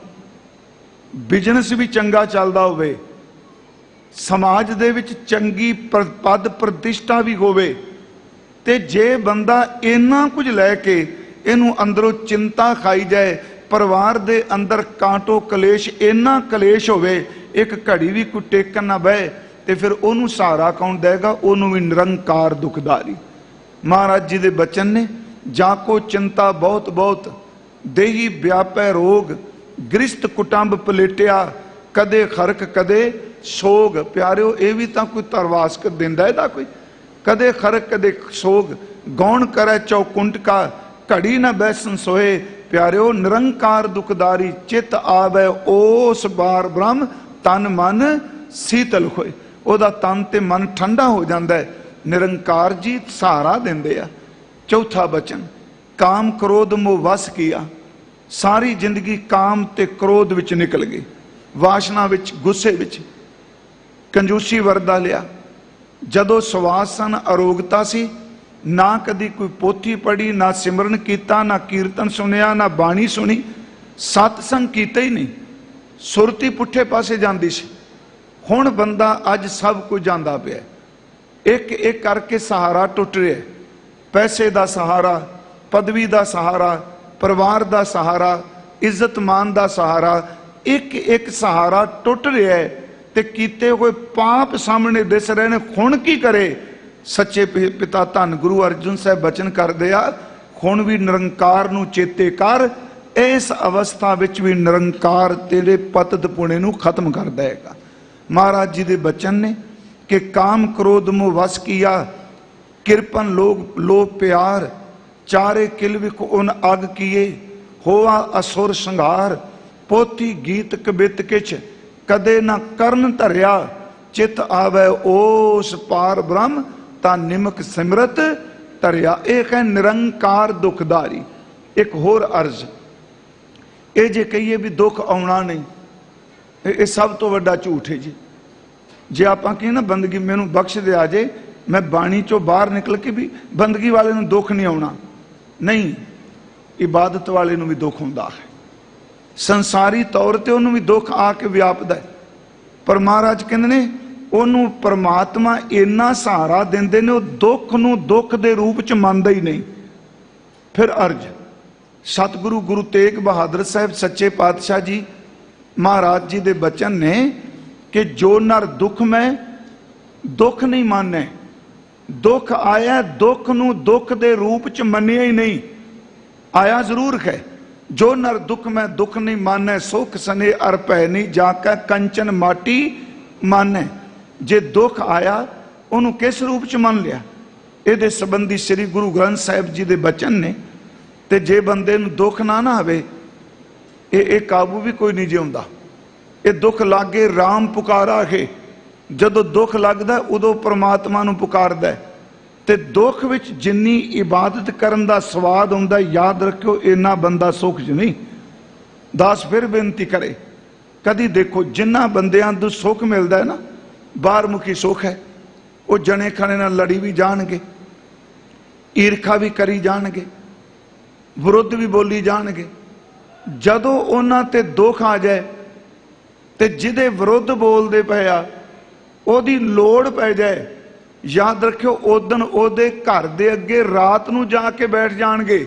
ਬਿਜ਼ਨਸ ਵੀ ਚੰਗਾ ਚੱਲਦਾ ਹੋਵੇ, ਸਮਾਜ ਦੇ ਵਿੱਚ ਚੰਗੀ ਪਦ ਪ੍ਰਤਿਸ਼ਠਾ ਵੀ ਹੋਵੇ। ਤੇ ਜੇ ਬੰਦਾ ਇੰਨਾ ਕੁਝ ਲੈ ਕੇ ਇਹਨੂੰ ਅੰਦਰੋਂ ਚਿੰਤਾ ਖਾਈ ਜਾਏ, ਪਰਿਵਾਰ ਦੇ ਅੰਦਰ ਕਾਂਟੋ ਕਲੇਸ਼, ਇੰਨਾ ਕਲੇਸ਼ ਹੋਵੇ, ਇੱਕ ਘੜੀ ਵੀ ਕੋਈ ਟੇਕਣ ਨਾ ਬਹਿ, ਤੇ ਫਿਰ ਉਹਨੂੰ ਸਹਾਰਾ ਕੌਣ ਦੇਗਾ? ਉਹਨੂੰ ਵੀ ਨਿਰੰਕਾਰ ਦੁਖਦਾਰੀ। ਮਹਾਰਾਜ ਜੀ ਦੇ ਬਚਨ ਨੇ, ਜਾਂ ਕੋ ਚਿੰਤਾ ਬਹੁਤ ਬਹੁਤ, ਦੇਹੀ ਵਿਆਪੈ ਰੋਗ, ਗ੍ਰਿਸ਼ਤ ਕੁਟੰਬ ਪਲੇਟਿਆ, ਕਦੇ ਖਰਕ ਕਦੇ ਸੋਗ। ਪਿਆਰਿਓ ਇਹ ਵੀ ਤਾਂ ਕੋਈ ਤਰਵਾਸਕ ਦਿੰਦਾ ਇਹਦਾ ਕੋਈ, ਕਦੇ ਖਰਕ ਕਦੇ ਸੋਗ। ਗੌਣ ਕਰੈ ਚੌਕੁੰਟਕਾ, ਘੜੀ ਨਾ ਬੈਸਨ ਸੋਏ। ਪਿਆਰਿਓ ਨਿਰੰਕਾਰ ਦੁਖਦਾਰੀ, ਚਿਤ ਆਵੇ ਉਸ ਬਾਰ ਬ੍ਰਹਮ, ਤਨ ਮਨ ਸੀਤਲ ਹੋਏ। ਉਹਦਾ ਤਨ ਤੇ ਮਨ ਠੰਡਾ ਹੋ ਜਾਂਦਾ ਹੈ। ਨਿਰੰਕਾਰ ਜੀ ਸਹਾਰਾ ਦਿੰਦੇ ਆ। ਚੌਥਾ ਬਚਨ, ਕਾਮ ਕ੍ਰੋਧ ਮੋਹ ਵਸ ਕੀਆ। ਸਾਰੀ ਜ਼ਿੰਦਗੀ ਕਾਮ ਤੇ ਕ੍ਰੋਧ ਵਿੱਚ ਨਿਕਲ ਗਈ, ਵਾਸ਼ਨਾ ਵਿੱਚ, ਗੁੱਸੇ ਵਿੱਚ, ਕੰਜੂਸੀ ਵਰਦਾ ਲਿਆ। ਜਦੋਂ ਸਵਾਸ ਸਨ, ਅਰੋਗਤਾ ਸੀ, ਨਾ ਕਦੀ ਕੋਈ ਪੋਥੀ ਪੜ੍ਹੀ, ਨਾ ਸਿਮਰਨ ਕੀਤਾ, ਨਾ ਕੀਰਤਨ ਸੁਣਿਆ, ਨਾ ਬਾਣੀ ਸੁਣੀ। सतसंग कीते ही नहीं, सुरती पुठे पासे जाती सी। हुण बंदा अज सब कुछ जांदा पिया, एक एक करके सहारा टुट रहा, पैसे का सहारा, पदवी का सहारा, परिवार का सहारा, इज्जत मान का सहारा, एक एक सहारा टुट रहा है ते कीते हुए पाप सामने दिस रहे ने। हुण की करे? सच्चे पिता धन गुरु अर्जुन साहब बचन करदे आ, हुण भी निरंकार नूं चेते कर, इस अवस्था विच भी निरंकार तेरे पतत पुणे नूं खत्म कर देगा। महाराज जी दे बचन ने कि काम क्रोध मोह वश किया, किरपन लोग लोभ प्यार, चारे किल विख उन अग किए, होआ असुर संघार, पोथी गीत कबित किछ, कदे न करन धरिया, चित आवे ओस पार ब्रह्म, ता निमक सिमरत धरिया। एक है निरंकार दुखदारी। एक होर अर्ज, ये जे कहिए भी दुख आउणा नहीं, ये सब तो वड्डा झूठ है जी। जे आप कहिए ना बंदगी मैनू बख्श दे आ जाए, मैं बाणी चो बाहर निकल के भी बंदगी वाले नूं दुख नहीं आउणा, नहीं, इबादत वाले नूं भी दुख हुंदा है। संसारी तौर ते उन्होंने भी दुख आके व्यापदा है, पर महाराज कहंदे ने उन्होंने परमात्मा इन्ना सहारा देंदे ने, दुख नूं दुख दे रूप च मनदा ही नहीं। फिर अर्ज, सतगुरु गुरु तेग बहादुर साहब सच्चे पातशाह जी महाराज जी दे बचन ने कि जो नर दुख में दुख नहीं माने, दुख आया दुख नूं दुख दे रूप च मनिया ही नहीं, आया जरूर है। जो नर दुख में दुख नहीं माने, सुख सने अर भय नहीं जाके कंचन माटी माने। जे दुख आया उन्होंने किस रूप च मान लिया? ये संबंधी श्री गुरु ग्रंथ साहिब जी के बचन ने। ते जे बंदे नूं दुख ना आवे, ये काबू भी कोई नहीं जिउंदा। ये दुख लागे राम पुकारा है, जदों दुख लगदा उदों परमात्मा नूं पुकारदा है। ते दुख विच जिन्नी इबादत करन दा स्वाद हुंदा, याद रखियो इन्ना बंदा सुख च नहीं। दास फिर बेनती करे, कदी देखो जिन्ना बंदियां नूं सुख मिलदा है ना, बाहरमुखी सुख है, वो जने खने नाल लड़ी भी जाणगे, ईरखा भी करी जाणगे, विरुद्ध भी बोली जाणगे। जदों उन्हां ते दुख आ जाए ते जिहदे विरुद्ध बोलदे पए आ ओदी लोड़ पै जाए, याद रखियो उदन ओदे घर दे अगे रात नूं जाके बैठ जाणगे।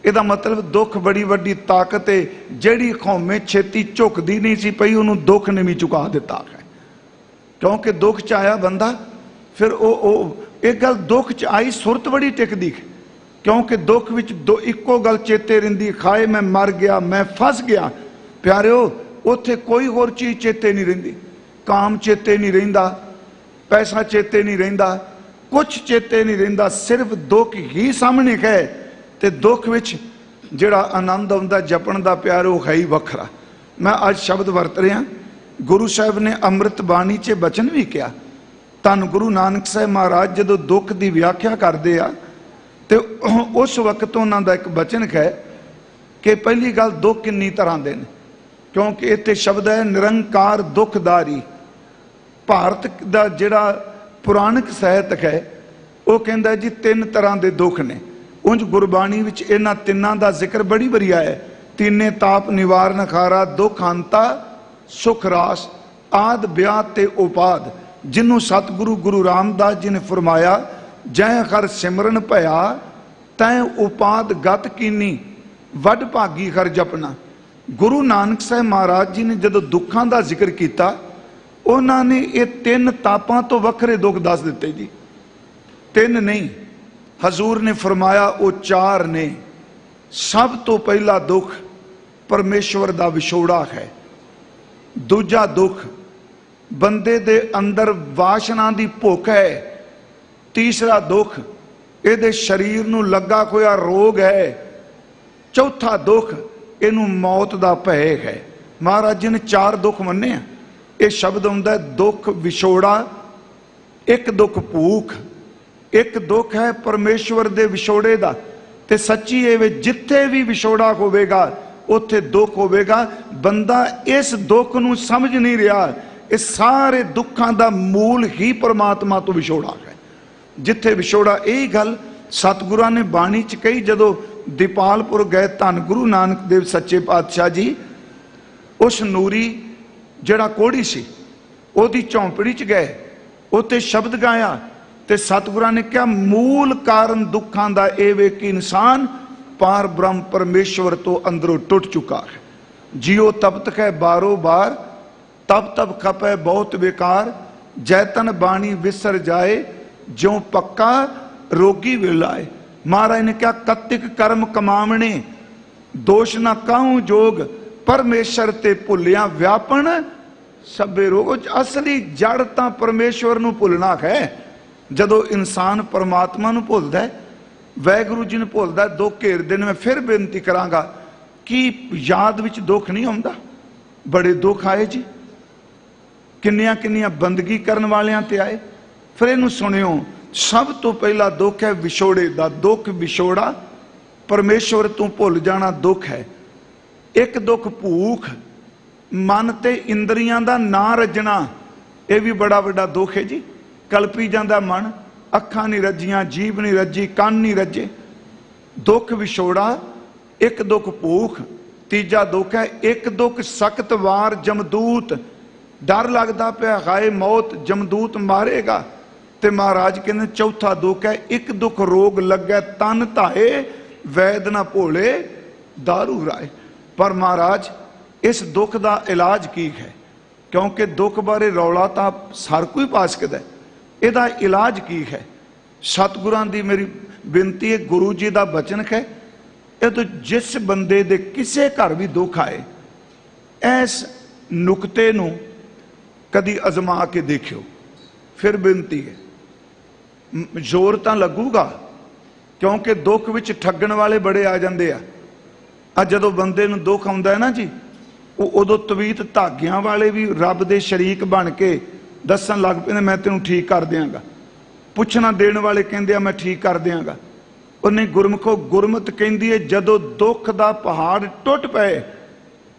इहदा मतलब दुख बड़ी वड्डी ताकत है, जिहड़ी कौमे छेती झुकदी नहीं सी पई उहनूं दुख ने भी चुका दिता है। क्योंकि दुख च आया बंदा, फिर एक गल दुख च आई सुरत बड़ी टिकदी है। क्योंकि दुख विच इक्को गल चेते रहिंदी, खाए मैं मर गया, मैं फस गया। प्यारिओ उत्थे कोई होर चीज़ चेते नहीं रहिंदी, काम चेते नहीं रहिंदा, पैसा चेते नहीं रहिंदा, कुछ चेते नहीं रहिंदा, सिर्फ दुख ही सामने है। ते दुख विच जिहड़ा आनंद आउंदा जपण दा प्यारो है ही वखरा। मैं अज शब्द वरत रहा, गुरु साहब ने अमृत बाणी च बचन भी किया। धन गुरु नानक साहब महाराज जदों दुख की व्याख्या करते आ तो उस वक्त उन्हों का एक बचन है कि पहली गल दुख किन्नी तरह के ने, क्योंकि इत्थे शब्द है निरंकार दुखदारी। भारत का जिहड़ा पुराणिक साहित्य है वो कहता जी तीन तरह के दुख ने। उंज गुरबाणी विच इन्हां तिन्नां दा जिक्र बड़ी बारी आया, तीने ताप निवारण खारा, दुख अंता सुख रास, आद ब्याह ते उपाद। जिन्हों सतगुरु गुरु रामदास जी ने फरमाया, जै हर सिमरन भया तै उपाद गत कीनी, वड भागी हर जपना। गुरु नानक साहब महाराज जी ने जदों दुखों का जिक्र किया, उन्होंने ये तीन तापां तो वखरे दुख दस दिते जी। तीन नहीं, हजूर ने फरमाया वो चार ने। सब तो पहला दुख परमेश्वर का विछोड़ा है। दूजा दुख बंदे दे अंदर वासना की भुख है। तीसरा दुख ये शरीर नूं लगा होया रोग है। चौथा दुख इनू मौत का भय है। महाराज जी ने चार दुख मन्ने। ये शब्द आउंदा दुख विछोड़ा, एक दुख भूख, एक दुख है परमेश्वर दे विछोड़े दा। ते सच्ची ये जिथे भी विछोड़ा होवेगा उत्थे दुख होवेगा। बंदा इस दुख नूं समझ नहीं रहा। इस सारे दुखों का मूल ही परमात्मा तो विछोड़ा है। जिथे विछोड़ा, यही गल सतगुरां ने बाणी च कही, जदों दीपालपुर गए धन गुरु नानक देव सच्चे पातशाह जी, उस नूरी जड़ा कोड़ी सी ओदी झौंपड़ी च गए, उत्ते शब्द गाया ते सतगुरां ने कहा मूल कारण दुखां दा एह वे कि इंसान पार ब्रह्म परमेश्वर तो अंदरों टुट चुका है। जियो तपत है बारो बार, तब तब खपे बहुत बेकार, जैतन बाणी विसर जाए, ज्यों पक्का रोगी विलाए। महाराज ने क्या कत्तिक कर्म कमावने, दोष ना काहूं जोग, परमेश्वर ते भुलिया व्यापन सबे रोग। असली जड़ तां परमेश्वर नूं भुलना है। जदों इंसान परमात्मा नूं भुलदा है, वाहिगुरू जी नूं भुलदा है, दुख घेरदे ने। मैं फिर बेनती करांगा कि याद विच दुख नहीं आउंदा, बड़े दुख आए जी, किन्नियां किन्नियां बंदगी करन वालियां ते आए। फिर इहनूं सुणियो, सब तो पहला दुख है विछोड़े दा। दुख विछोड़ा, परमेश्वर तों भुल जाना दुख है। एक दुख भूख, मन ते इंद्रियां दा ना रजना, यह भी बड़ा वड्डा दुख है जी। कल्पी जांदा मन, अखां नहीं रजियां, जीभ नहीं रजी, कान नहीं रजे। दुख विछोड़ा, एक दुख भूख, तीजा दुख है एक दुख सख्त वार जमदूत। डर लगदा पिया हाय मौत जमदूत मारेगा। ते महाराज कहते चौथा दुख है एक दुख रोग लगे तन धाए, वैद ना भोले दारू राय। पर महाराज इस दुख का इलाज की है? क्योंकि दुख बारे रौला तो हर कोई पा सकता है, इहदा इलाज की है? सतगुरां दी मेरी बेनती है, गुरु जी का बचन है, ये तो जिस बंदे दे किसे घर भी दुख आए, इस नुकते नूं कदी अजमा के देखियो। फिर बेनती है, जोर तो लगूगा, क्योंकि दुख विच ठगण वाले बड़े आ जाते आ। जदों बंदे नूं दुख आउंदा है ना जी, उदों तवीत धागियां वाले भी रब दे शरीक बन के दसन लग पैंदे मैं तैनूं ठीक कर दियांगा। पुछना देण वाले कहंदे आ मैं ठीक कर दियांगा। उन्हें गुरमुखो गुरमत कहंदी है जदों दुख दा पहाड़ टुट पए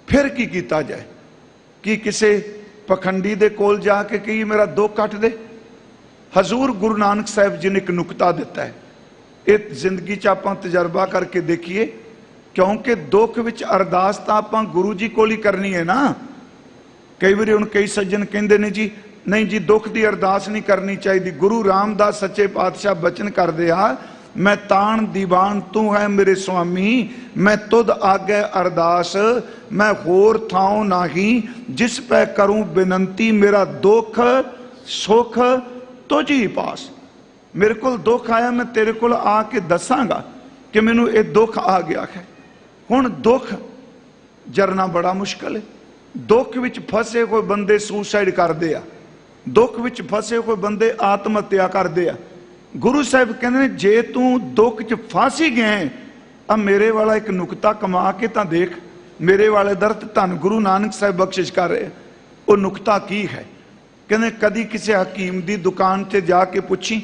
फिर की कीता जाए? कि किसे पखंडी दे कोल जाके कही मेरा दुख कट दे? हजूर गुरु नानक साहिब जी ने एक नुकता दिता है, ये जिंदगी च आपां तजर्बा करके देखिए। क्योंकि दुख विच अरदास तां आपां गुरु जी कोल ही करनी है ना। कई बार हुण कई सज्जन कहंदे ने जी नहीं जी दुख की अरदास नहीं करनी चाहिए। गुरु रामदास सच्चे पातशाह बचन करदे आ, मैं तान दीवान तू है मेरे स्वामी, मैं तुद आगे अरदास, मैं होर थाओ नाही, जिस पे करूं बिनंती, मेरा दुख सुख तुझ ही पास। मेरे को दुख आया, मैं तेरे को आके दसांगा कि मैनू ये दुख आ गया है। हुण दुख जरना बड़ा मुश्किल है। दुख विच फसे कोई बंदे सुसाइड करते आ, दुख विच फसे कोई बंदे आत्म हत्या करते आ। गुरु साहब कहते जे तू दुख च फस ही गए, अब मेरे वाला एक नुकता कमा के तां देख। मेरे वाले दर्द धन गुरु नानक साहब बख्शिश कर रहे, वो नुकता की है? कहते कदी किसी हकीम की दुकान से जाके पूछी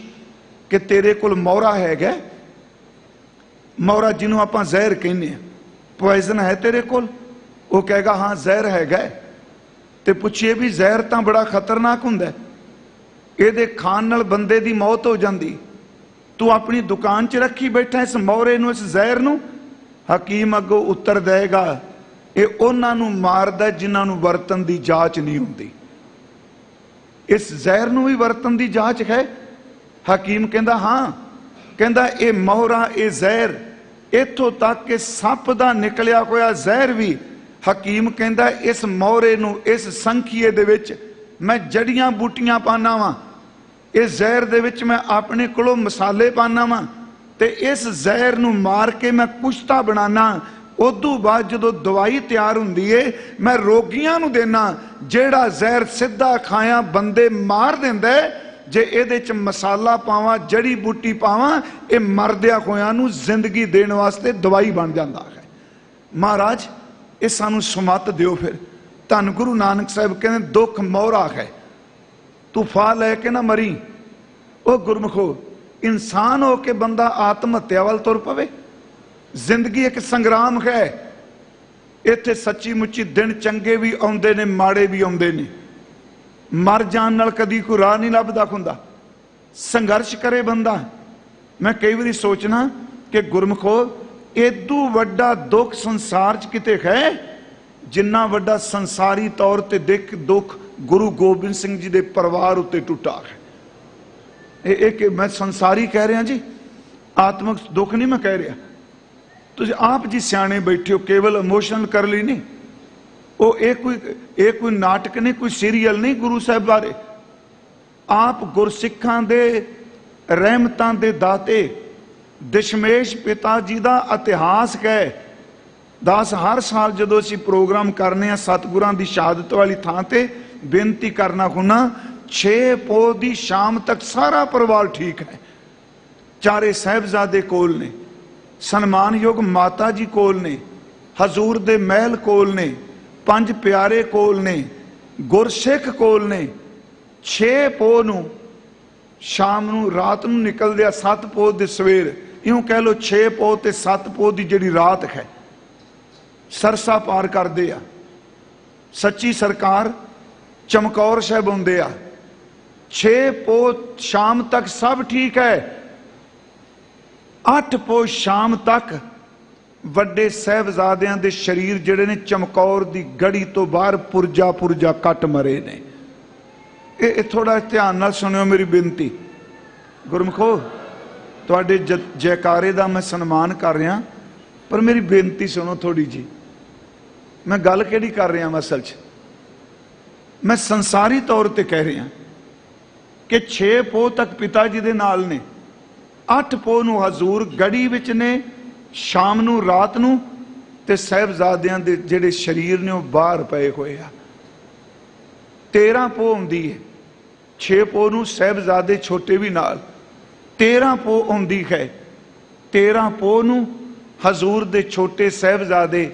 कि तेरे कोल मोहरा है? मोहरा जिन्हों आप जहर कहने, पॉइजन है तेरे कोल? वो कहेगा हाँ जहर है। तो पूछिए भी जहर तो बड़ा खतरनाक हुंदा, ये खाण नाल बंदे की मौत हो जाती, तू अपनी दुकान च रखी बैठा इस मोहरे नूं, इस जहर नूं? हकीम अगों उत्तर देगा ये उन्हां नूं मारदा जिन्हां नूं वरतन की जांच नहीं हुंदी। इस जहर नूं भी वरतन की जांच है? हकीम कहंदा हाँ, कहंदा ये मोहरा ये जहर, इत्थों तक कि सप दा निकलिया होया जहर भी। हकीम कहंदा इस मोहरे नूं, इस संखीए दे विच मैं जड़ियां बूटियां पाना वा, इस जहर दे विच मैं अपने कोलों मसाले पाना वा, ते इस जहर नूं मार के मैं कुश्ता बनाना। उदों बाद जो दवाई तैयार हुंदी है मैं रोगियां नूं देना, जेड़ा जहर सीधा खाया बंदे मार दिंदा है, जे इहदे च मसाला पावां जड़ी बूटी पावां ये मरदिया होयां नूं जिंदगी देने वास्ते दवाई बन जाता है। महाराज ये सानू सुमत दिओ। फिर धन गुरु नानक साहब कहते दुख मोहरा है, तू फा लैके ना मरी। वो गुरमुखो इंसान हो के बंदा आत्म हत्या वाल तुर पवे? जिंदगी एक संग्राम है। इत्थे सच्ची मुच्ची दिन चंगे भी आउंदे ने, माड़े भी आउंदे ने। मर जान नाल कदी कोई राह नहीं लभदा हुंदा, संघर्ष करे बंदा। मैं कई बार सोचना कि गुरमुखो एदू वड्डा दुख संसार च किते है जिन्ना वड्डा संसारी तौर ते दुख गुरु गोबिंद सिंह जी दे परिवार उत्ते टुटा है। एक मैं संसारी कह रहा जी, आत्मक दुख नहीं मैं कह रहा। तुझे आप जी सियाने बैठे हो, केवल इमोशनल कर ली नहीं। वो एक कोई नाटक नहीं, कोई सीरियल नहीं गुरु साहब बारे। आप गुरसिखां दे रहमतां दे दाते दशमेश पिता जी का इतिहास कह दस। हर साल जो असी प्रोग्राम करने सतगुरां दी शहादत वाली थां ते बेनती करना हुना 6 पो दी शाम तक सारा परिवार ठीक है। चारे साहिबजादे कोल ने, सन्मानयोग माता जी कोल ने, हजूर दे महल कोल ने, 5 प्यारे कोल ने, गुरसिख कोल ने। 6 पो नूं शाम नूं रात नूं निकलदे आ, 7 पो दे सवेर, इउं कह लो 6 पो ते 7 पो दी जिहड़ी रात है सरसा पार करदे आ। सच्ची सरकार चमकौर साहब आउंदे आ। 6 पो शाम तक सब ठीक है। 8 पो शाम तक वड्डे साहिबजादियां दे शरीर जिहड़े ने चमकौर दी गड़ी तो बाहर पुरजा पुरजा कट मरे ने। ये थोड़ा ध्यान नाल सुनियो मेरी बेनती। गुरमुखो तुहाडे जयकारे दा मैं सन्मान कर रहा, पर मेरी बेनती सुनो थोड़ी जी। मैं गल किहड़ी कर रहा असल च, मैं संसारी तौर ते कह रहा कि 6 पो तक पिता जी दे नाल ने, 8 पो नूं हजूर गड़ी विच ने, शाम नूं रात नूं ते साहिबजादियां दे जिहड़े शरीर ने वो बाहर पए होए आ। 13 पो आउंदी है, 6 पो नूं साहिबजादे छोटे भी नाल, 13 पो आउंदी है। 13 पो नूं हजूर दे छोटे साहिबजादे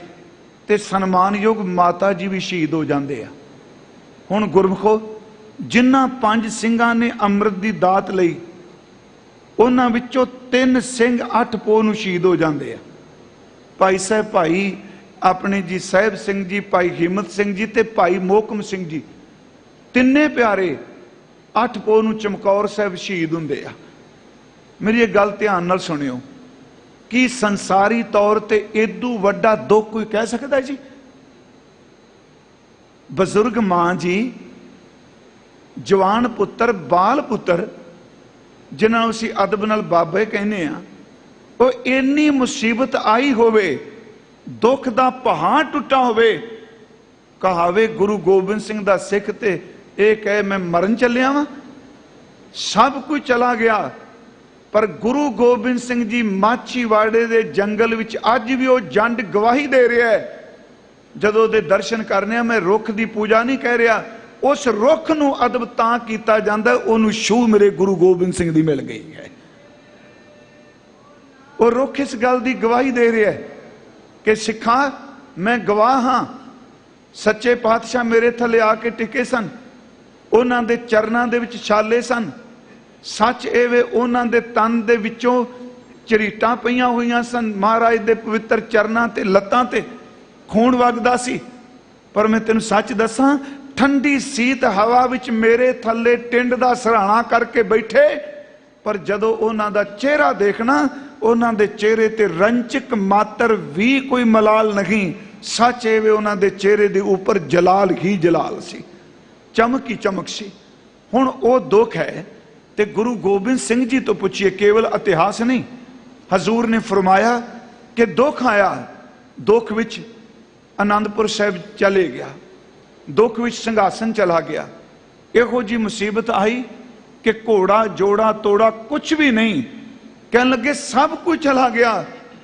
ते सन्मानयोग माता जी भी शहीद हो जाते हैं। हुण गुरमुखो जिन्हां 5 सिंघां ने अमृत की दात लई, उन्हां विचों 3 सिंह 8 पो नूं शहीद हो जाते हैं। भाई साहब भाई अपने जी साहिब सिंह जी, भाई हिम्मत सिंह जी ते भाई मोहकम सिंह जी, तिन्ने प्यारे 8 पो नूं चमकौर साहब शहीद हुंदे आ। मेरी एक गल ध्यान नाल सुनियो, कि संसारी तौर ते इदू वड्डा दुख कोई कह सकता है जी? बजुर्ग मां जी, जवान पुत्र, बाल पुत्र, जिन्हां असीं अदब नाल बाबे कहने आ, वो इन्नी मुसीबत आई होवे, दुख दा पहाड़ टुटा होवे, कहावे गुरु गोबिंद सिंह दा सिख ते ये कहे मैं मरन चलिया वां, सब कुछ चला गया। पर गुरु गोबिंद सिंह जी माछीवाड़े दे जंगल विच अज भी वो जंड गवाही दे रहा है। जदों दे दर्शन करने, मैं रुख की पूजा नहीं कह रहा, उस रुख नूं अदब तां कीता जांदा उहनूं छूह मेरे गुरु गोबिंद सिंह दी मिल गई है। वो रुख इस गल की गवाही दे रहा है कि सिखा मैं गवाह हाँ, सच्चे पातशाह मेरे थले आके टिके सन, उन्हां दे चरनां दे विच छाले सन। सच एवे उन्हां दे तन दे विचों झरीटां पईयां होईयां सन, महाराज दे पवित्र चरनां ते लत्तां ते खून वगदा सी। पर मैं तेनूं सच दसां, ठंडी सीत हवा विच मेरे थल्ले टिंड दा सराहना करके बैठे, पर जदों उन्हां दा चेहरा देखना, उन्हां दे चेहरे ते रंचक मात्र भी कोई मलाल नहीं। सच एवे उन्हां दे चेहरे दे उपर जलाल ही जलाल सी, चमक ही चमक सी। हुण वो दुख है ते गुरु गोबिंद सिंह जी तो पूछिए, केवल इतिहास नहीं। हजूर ने फरमाया कि दुख आया, दुख विच आनंदपुर साहिब चले गया, दुख विच संघासन चला गया। इहो जी मुसीबत आई कि घोड़ा जोड़ा तोड़ा कुछ भी नहीं, कहने लगे सब कुछ चला गया,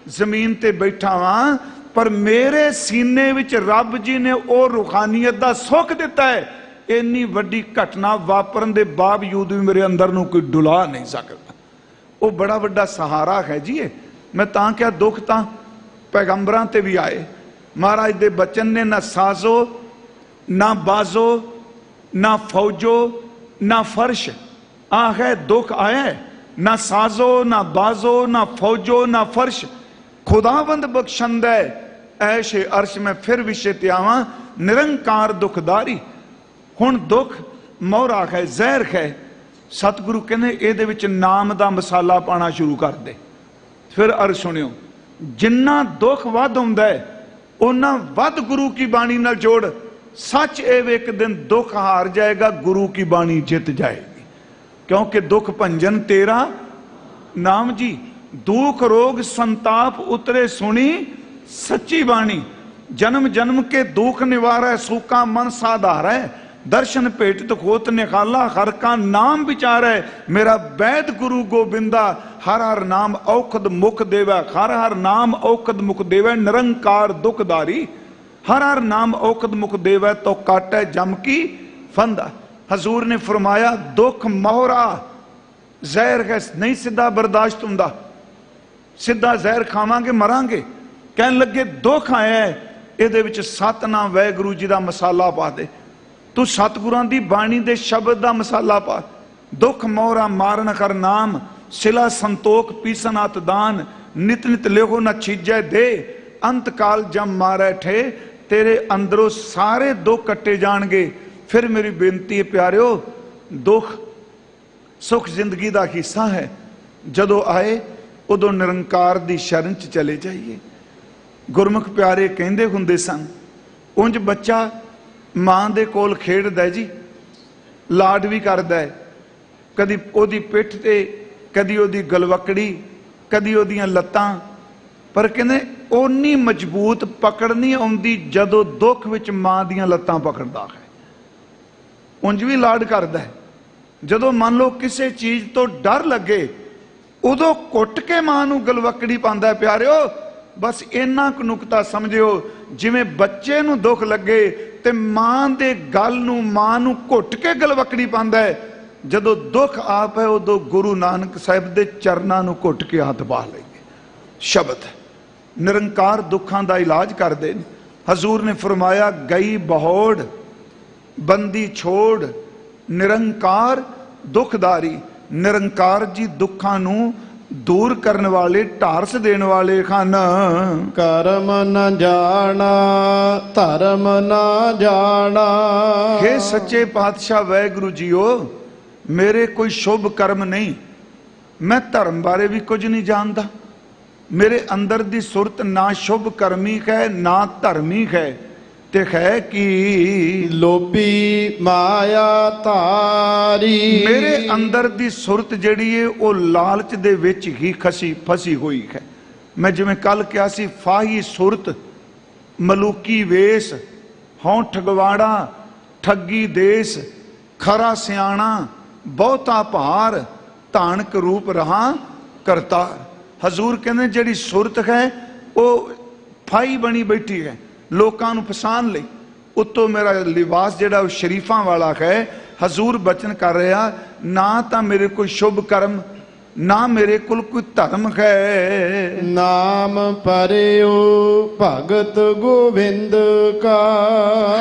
जमीन ते बैठा वां, पर मेरे सीने विच रब जी ने वो रूहानियत दा सुख दिता है। इन्नी वड्डी घटना वापरन दे बावजूद भी मेरे अंदर नूं कोई डुला नहीं सकता। वो बड़ा वड्डा सहारा है जी। मैं तां क्या दुख तां पैगंबरां ते भी आए, महाराज दे बचन ने ना साजो ना बाजो ना फौजो ना फर्श, है दुख आया है, ना साजो ना बाजो ना फौजो ना फर्श, खुदावंद बख्शंद है ऐशे अर्श में फिर विषय ते आवां, निरंकार दुखदारी। हुण दुख मोहरा है, जहर है। सतगुरु कहने इहदे विच नाम दा मसाला पाना शुरू कर दे। फिर अर्ज सुनियो, जिन्ना दुख वध हुंदा है उन्ना वध गुरु की बाणी नाल जोड़। सच एव एक दिन दुख हार जाएगा, गुरु की बाणी जित जाएगी। क्योंकि दुख भंजन तेरा नाम जी, दुख रोग संताप उतरे सुनी सच्ची बाणी। जन्म जन्म के दुख निवारै, सूखा मन साधारै, दर्शन भेट होत निखाला, हर का नाम विचारै। मेरा वैद गुरु गोबिंदा, हर हर नाम औखद मुख देवै, हर हर नाम औखद मुख देवै, निरंकार दुखदारी। हर हर नाम औखद मुख देवै, तो काटै जम की फंदा। हजूर ने फरमाया दुख मोहरा जहर है, नहीं सीधा बर्दाश्त हुंदा, सीधा जहर खावांगे मरांगे। कहन लगे दुख आया है, ਇਹਦੇ ਵਿੱਚ ਸਤਨਾਮ ਵਾਹਿਗੁਰੂ ਜੀ ਦਾ ਮਸਾਲਾ ਪਾ ਦੇ, ਤੂੰ ਸਤਿਗੁਰਾਂ ਦੀ ਬਾਣੀ ਦੇ ਸ਼ਬਦ ਦਾ ਮਸਾਲਾ ਪਾ। ਦੁੱਖ ਮੋਹਰਾ ਮਾਰਨ ਕਰ ਨਾਮ, ਸਿਲਾ ਸੰਤੋਖ ਪੀਸਨ ਅਤ ਦਾਨ, ਨਿਤ ਨਿਤ ਲਿਖੋ ਨਾ ਛੀਜੈ ਦੇ, ਅੰਤ ਕਾਲ ਜਮ ਮਾਰੈ ਠੇ। ਤੇਰੇ ਅੰਦਰੋਂ ਸਾਰੇ ਦੁੱਖ ਕੱਟੇ ਜਾਣਗੇ। ਫਿਰ ਮੇਰੀ ਬੇਨਤੀ ਹੈ ਪਿਆਰਿਓ, ਦੁੱਖ ਸੁਖ ਜ਼ਿੰਦਗੀ ਦਾ ਹਿੱਸਾ ਹੈ। ਜਦੋਂ ਆਏ ਉਦੋਂ ਨਿਰੰਕਾਰ ਦੀ ਸ਼ਰਨ ਚ ਚਲੇ ਜਾਈਏ। गुरमुख प्यारे कहते हुंदे सन, उंज बच्चा मां दे कोल खेडदा जी, लाड भी करदा है, कदी ओदी पिठ ते, कदी ओदी गलवकड़ी, कदी ओदियां लत्तां, पर कहंदे ओनी मजबूत पकड़ नहीं आउंदी जदों दुख विच मां दियां लत्तां पकड़दा है। उंज भी लाड करदा है, जदों मान लो किसी चीज तो डर लगे उदों कुट के मां नूं गलवकड़ी पांदा है। प्यारिओ बस इन्ना क नुकता समझियो, जिवें बच्चे नूं दुख लगे ते मां दे गल नूं मां नूं घुट के गलवकड़ी पांदा है। जदों दुख आप है उदों गुरु नानक साहिब दे चरनां नूं घुट के हथ पा लईए। शब्द निरंकार दुखां दा इलाज करदे ने। हजूर ने फरमाया गई बहोड़ बंदी छोड़, निरंकार दुखदारी। निरंकार जी दुखां नूं दूर करने वाले, ढारस देने वाले खान। कर्म न जाना धर्म न जाना। हे सच्चे पातशाह वाहिगुरु जीओ, मेरे कोई शुभ कर्म नहीं, मैं धर्म बारे भी कुछ नहीं जानता। मेरे अंदर दी सुरत ना शुभ कर्मी है ना धर्मी है, ते है कि लोभी माया धारी। मेरे अंदर दी सुरत जिहड़ी है वो लालच दे विच ही फसी हुई है। मैं जिवें कल कहा सी, फाही सुरत मलूकी वेश, हों ठगवाड़ा ठगी देश, खरा सियाणा बहुता भार, धानक रूप रहा करतार। हजूर कहते जिहड़ी सुरत है वो फाही बनी बैठी है, लोकां नूं फसान लई। उत्तों मेरा लिबास जिहड़ा शरीफां वाला है। हजूर बचन कर रहा, ना तो मेरे कोई शुभ कर्म ना मेरे कोल कोई धर्म है। नाम परियो भगत गोविंद का।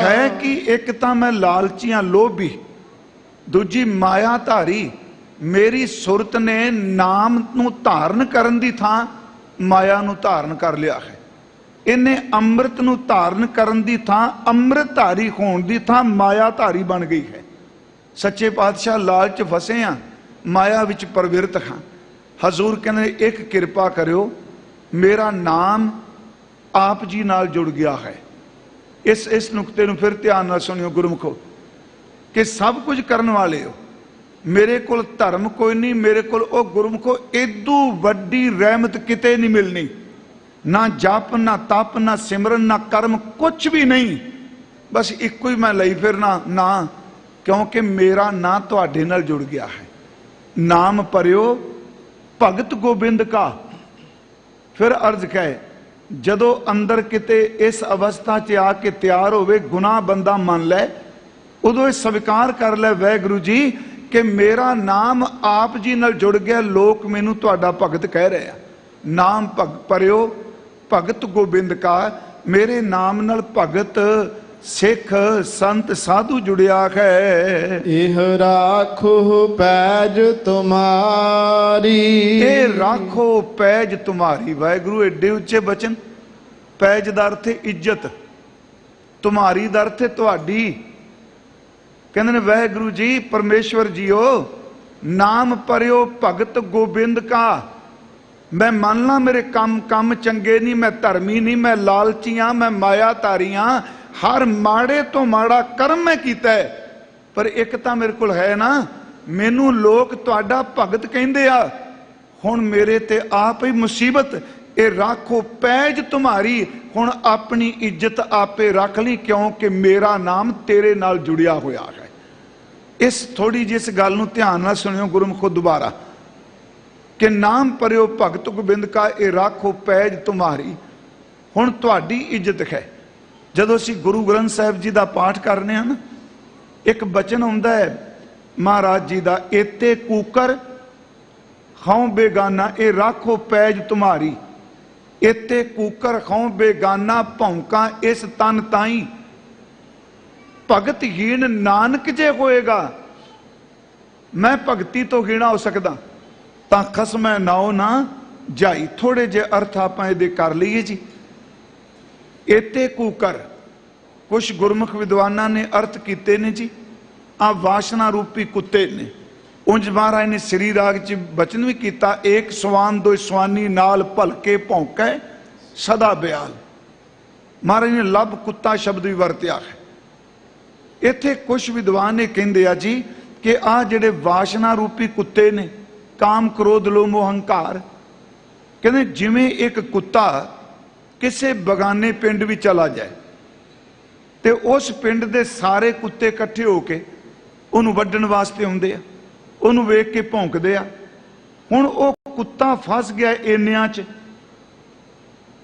है कि एक तो मैं लालचियां लोभी, दूजी माया धारी। मेरी सुरत ने नाम नूं धारण करन दी थां माया नूं धारण कर लिया है। इन्हें अमृत नूं धारण करन दी थां अमृतधारी होण दी थां मायाधारी बन गई है। सच्चे पातशाह लालच फसे हैं, माया विच प्रवृत्त हाँ। हजूर कहते एक किरपा करियो, मेरा नाम आप जी नाल जुड़ गया है। इस नुकते नूं फिर ध्यान नाल सुनियो गुरमुखो, कि सब कुछ करने वाले हो। मेरे कोल धर्म कोई नहीं, मेरे कोल ओ गुरमुखो इदू वड्डी रहमत किते नहीं मिलनी। ना जप ना तप ना सिमरन ना कर्म कुछ भी नहीं, बस एक ही मैं लई फिरना ना, क्योंकि मेरा ना तुहाडे नाल जुड़ गया है। नाम परियो भगत गोबिंद का। फिर अर्ज कहे, जदों अंदर किते इस अवस्था च आके तैयार होवे, गुनाह बंदा मान लै, उदों स्वीकार कर लै वाहिगुरू जी कि मेरा नाम आप जी नाल जुड़ गया, लोग मैनू तुहाडा भगत कह रहे हैं। नाम परियो भगत गोबिंद का। मेरे नाम नाल भगत सिख संत साधु जुड़िया है। इह राखो पैज तुम्हारी। ए राखो पैज तुम्हारी। वाहिगुरु एडे उच्चे बचन। पैज दा अर्थ है इज्जत, तुम्हारी दा अर्थ है तुहाडी। कहते ने वाहिगुरु जी परमेश्वर जीओ, नाम परियो भगत गोबिंद का। मैं मान ला मेरे काम चंगे नहीं, मैं धर्मी नहीं, मैं लालची हाँ, मैं मायाधारी हाँ, हर माड़े तो माड़ा कर्म मैं कीता है, पर एक तां मेरे कोल है ना, मैनू लोग तुहाडा भगत कहंदे आ, हुण मेरे ते आप ही मुसीबत, ये राखो पैज तुम्हारी, हुण अपनी इज्जत आपे रख ली, क्योंकि मेरा नाम तेरे नाल जुड़िया होया है। इस थोड़ी जी इस गल नूं ध्यान नाल सुनियो गुरमुखो दोबारा, कि नाम परियो भगत गोबिंद का, ये राखो पैज तुम्हारी, हुण तुहाडी इज्जत है। जदों असीं गुरु ग्रंथ साहिब जी का पाठ करने हैं ना, एक बचन आउंदा है महाराज जी का, एते कूकर खाओ बेगाना, ये राखो पैज तुम्हारी, एते कूकर खाओ बेगाना, भौंका इस तन ताई, भगत हीन नानक जे होएगा। मैं भगती तो हीना हो सकदा, तां खसमै नाओ ना जाई। थोड़े जे अर्थ आपां इहदे कर लईए जी। एते कूकर, कुछ गुरमुख विद्वानां ने अर्थ कीते ने जी, आ वासना रूपी कुत्ते ने। उंज महाराज ने श्री राग च बचन भी किया, एक सवान दो सवानी नाल भलके भौंकै सदा ब्याल। महाराज ने लब कुत्ता शब्द भी वरत्या है। इत्थे कुछ विद्वान ये कहंदे आ जी कि आ जिहड़े वासना रूपी कुत्ते ने, काम क्रोध लोभ मोह अहंकार, कहते जिवें एक कुत्ता किसी बगाने पिंड भी चला जाए तो उस पिंड के सारे कुत्ते इकट्ठे होके उन्होंने वड्डण वास्ते आउंदे आ, उन्होंने वेख के भौंकदे आ। हुण वो कुत्ता फस गया इन्नियां च,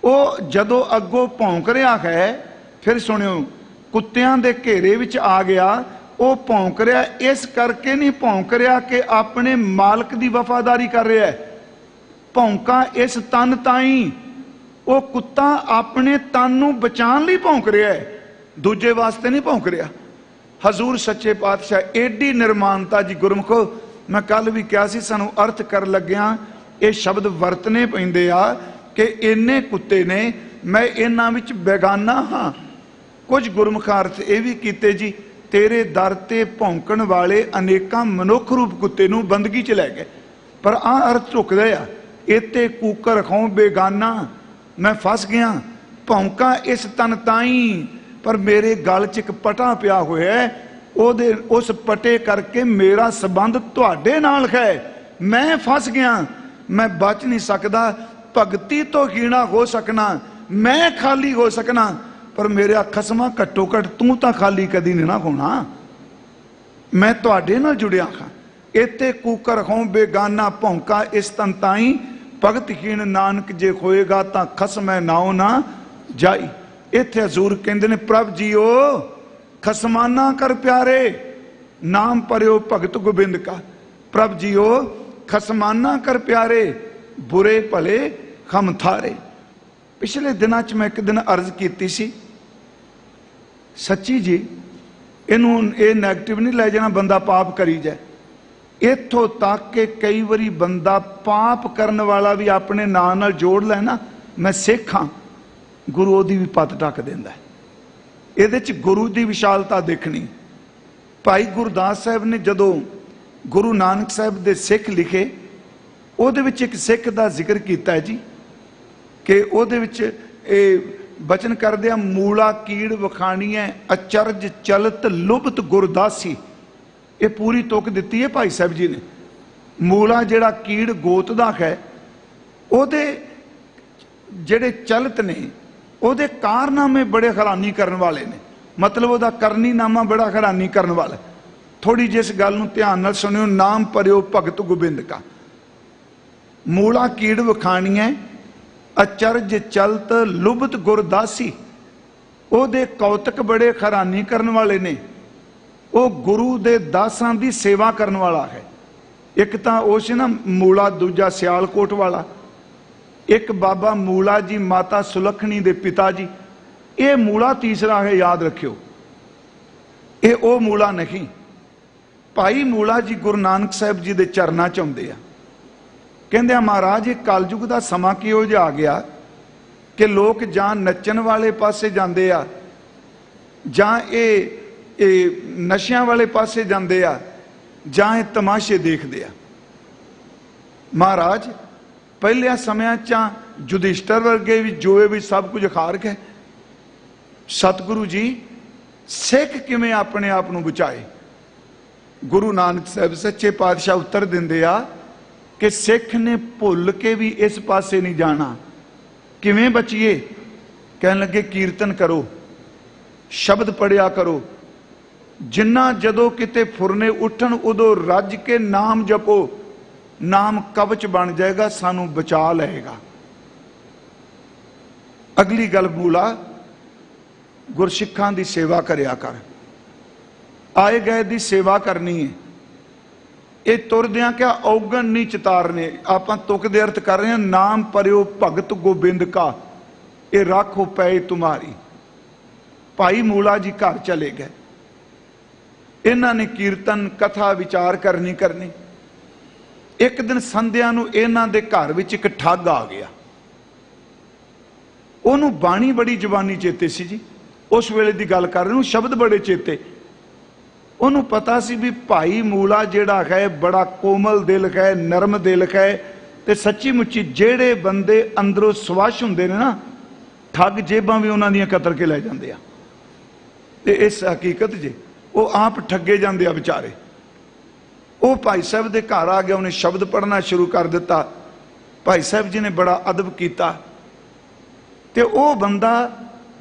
वो जदों अगों भौंक रहा है, फिर सुनियो कुत्तियां दे घेरे विच आ गया, वो भौंक रहा इस करके नहीं भौंक रहा कि अपने मालक की वफादारी कर रहा है, भौंका इस तन ताई, वो कुत्ता अपने तन नूं बचाण लई भौंक रहा है, दूजे वास्ते नहीं भौंक रहा। हजूर सच्चे पातशाह एडी निर्माणता जी गुरमुखो। मैं कल भी कहा सी, सानू अर्थ कर लग्या ये शब्द वरतने पैंदे आ कि इन्ने कुत्ते ने, मैं इन्हां विच बेगाना हाँ। कुछ गुरमुख अर्थ ये भी कीते जी, तेरे दर ते भौंकण वाले अनेकां मनुख रूप कुत्ते नूं बंदगी च लै गए, पर आ अर्थ झुकदे आ, इत्ते कूकर खाओ बेगाना, मैं फस गया, भौंका इस तन ताई, पर मेरे गल च एक पटा पिया होया है, ओदे उस पटे करके मेरा संबंध तुहाडे नाल है, मैं फस गया, मैं बच नहीं सकदा। भगती तो हीना हो सकना, मैं खाली हो सकना, पर मेरे खसमा घट्टो घट तू तो खाली कदी नहीं ना होना, मैं तुहाडे नाल जुड़िया हाँ। इत्ते कूकर हों बेगाना, भौंका इस तन ताई, भगतहीन नानक जे होएगा तां खसमै नाओ ना जाई। इत्थे हजूर कहंदे ने, प्रभ जीओ खसमाना कर प्यारे, नाम परियो भगत गोबिंद का। प्रभ जीओ खसमाना कर प्यारे, बुरे भले खम थारे। पिछले दिनों च मैं एक दिन अर्ज की सी, सच्ची जी इनू ये नैगेटिव नहीं लै जाना बंदा पाप करी जाए, इत्थों तक कि कई बारी बंदा पाप करने वाला भी अपने नाम नाल जोड़ लै ना, मैं सिख हाँ, गुरु ओदी भी पत ढक देंदा है। इहदे च गुरु की विशालता देखनी। भाई गुरदास साहब ने जदों गुरु नानक साहब दे सिख लिखे, उहदे विच एक सिख का जिक्र किया है जी, कि उहदे विच बचन करदे आ, मूला कीड़ वखाणीए अचरज चलत लुभत गुरदासी। ये पूरी तुक दिती है भाई साहब जी ने। मूला जिहड़ा कीड़ गोत दा है, उहदे जिहड़े चलत ने, उहदे कारनामे बड़े हैरानी करने वाले ने, मतलब उहदा करनीनामा बड़ा हैरानी करने वाला। थोड़ी जिस गल नूं ध्यान नाल सुनियो, नाम परियो भगत गोबिंद का। मूला कीड़ वखाणीए अचरज चलत लुभत गुरदासी, उहदे कौतक बड़े हैरानी करने वाले ने। वो गुरु दे दासां दी सेवा करने वाला है। एक तां उस ना मूला, दूजा सियालकोट वाला, एक बाबा मूला जी माता सुलखनी दे पिता जी। ये मूला तीसरा है, याद रखियो, ये ओ मूला नहीं। भाई मूला जी गुरु नानक साहब जी दे चरना च आउंदे आ, कहंदे आ महाराज ये कलयुग दा समा किहो जिहा आ गया कि लोग जां नच्चण वाले पासे जांदे आ, जां ये नशियां वाले पासे जांदे आ, जां ये तमाशे देखदे आ। महाराज ਪਹਿਲਿਆਂ ਸਮਿਆਂ 'ਚ ਯੁਧਿਸ਼ਟਰ ਵਰਗੇ ਵੀ ਜੋਏ ਵੀ ਸਭ ਕੁਝ ਹਾਰ ਗਏ। ਸਤਿਗੁਰੂ ਜੀ ਸਿੱਖ ਕਿਵੇਂ ਆਪਣੇ ਆਪ ਨੂੰ ਬਚਾਏ? ਗੁਰੂ ਨਾਨਕ ਸਾਹਿਬ ਸੱਚੇ ਪਾਤਸ਼ਾਹ ਉੱਤਰ ਦਿੰਦੇ ਆ ਕਿ ਸਿੱਖ ਨੇ ਭੁੱਲ ਕੇ ਵੀ ਇਸ ਪਾਸੇ ਨਹੀਂ ਜਾਣਾ। ਕਿਵੇਂ ਬਚੀਏ? ਕਹਿਣ ਲੱਗੇ ਕੀਰਤਨ ਕਰੋ, ਸ਼ਬਦ ਪੜਿਆ ਕਰੋ, ਜਿੰਨਾ ਜਦੋਂ ਕਿਤੇ ਫੁਰਨੇ ਉੱਠਣ ਉਦੋਂ ਰੱਜ ਕੇ ਨਾਮ ਜਪੋ, ਨਾਮ ਕਵਚ ਬਣ ਜਾਏਗਾ, ਸਾਨੂੰ ਬਚਾ ਲਏਗਾ। ਅਗਲੀ ਗੱਲ ਮੂਲਾ, ਗੁਰਸਿੱਖਾਂ ਦੀ ਸੇਵਾ ਕਰਿਆ ਕਰ। ਆਏ ਗਏ ਦੀ ਸੇਵਾ ਕਰਨੀ ਹੈ। ਇਹ ਤੁਰਦਿਆਂ ਕਿਆ ਔਗਣ ਨਹੀਂ ਚਿਤਾਰਨੇ। ਆਪਾਂ ਤੁਕ ਦੇ ਅਰਥ ਕਰ ਰਹੇ ਹਾਂ, ਨਾਮ ਪਰਿਓ ਭਗਤ ਗੋਬਿੰਦ ਕਾ, ਇਹ ਰਾਖੋ ਪਏ ਤੁਮਾਰੀ। ਭਾਈ ਮੂਲਾ ਜੀ ਘਰ ਚਲੇ ਗਏ। ਇਹਨਾਂ ਨੇ ਕੀਰਤਨ ਕਥਾ ਵਿਚਾਰ ਕਰਨੀ। ਇੱਕ ਦਿਨ ਸੰਧਿਆ ਨੂੰ ਇਹਨਾਂ ਦੇ ਘਰ ਵਿੱਚ ਇੱਕ ਠੱਗ ਆ ਗਿਆ। ਉਹਨੂੰ ਬਾਣੀ ਬੜੀ ਜ਼ੁਬਾਨੀ ਚੇਤੇ ਸੀ ਜੀ, ਉਸ ਵੇਲੇ ਦੀ ਗੱਲ ਕਰ ਰਹੇ ਨੂੰ, ਸ਼ਬਦ ਬੜੇ ਚੇਤੇ। ਉਹਨੂੰ ਪਤਾ ਸੀ ਵੀ ਭਾਈ ਮੂਲਾ ਜਿਹੜਾ ਹੈ ਬੜਾ ਕੋਮਲ ਦਿਲ ਹੈ, ਨਰਮ ਦਿਲ ਹੈ, ਤੇ ਸੱਚੀ ਮੁੱਚੀ ਜਿਹੜੇ ਬੰਦੇ ਅੰਦਰੋਂ ਸਵੱਛ ਹੁੰਦੇ ਨੇ ਨਾ, ਠੱਗ ਜੇਬਾਂ ਵੀ ਉਹਨਾਂ ਦੀਆਂ ਕਤਰ ਕੇ ਲੈ ਜਾਂਦੇ ਆ। ਤੇ ਇਸ ਹਕੀਕਤ ਜੇ ਉਹ ਆਪ ਠੱਗੇ ਜਾਂਦੇ ਆ ਵਿਚਾਰੇ। ਉਹ ਭਾਈ ਸਾਹਿਬ ਦੇ ਘਰ ਆ ਗਿਆ, ਉਹਨੇ ਸ਼ਬਦ ਪੜ੍ਹਨਾ ਸ਼ੁਰੂ ਕਰ ਦਿੱਤਾ। ਭਾਈ ਸਾਹਿਬ ਜੀ ਨੇ ਬੜਾ ਅਦਬ ਕੀਤਾ ਤੇ ਉਹ ਬੰਦਾ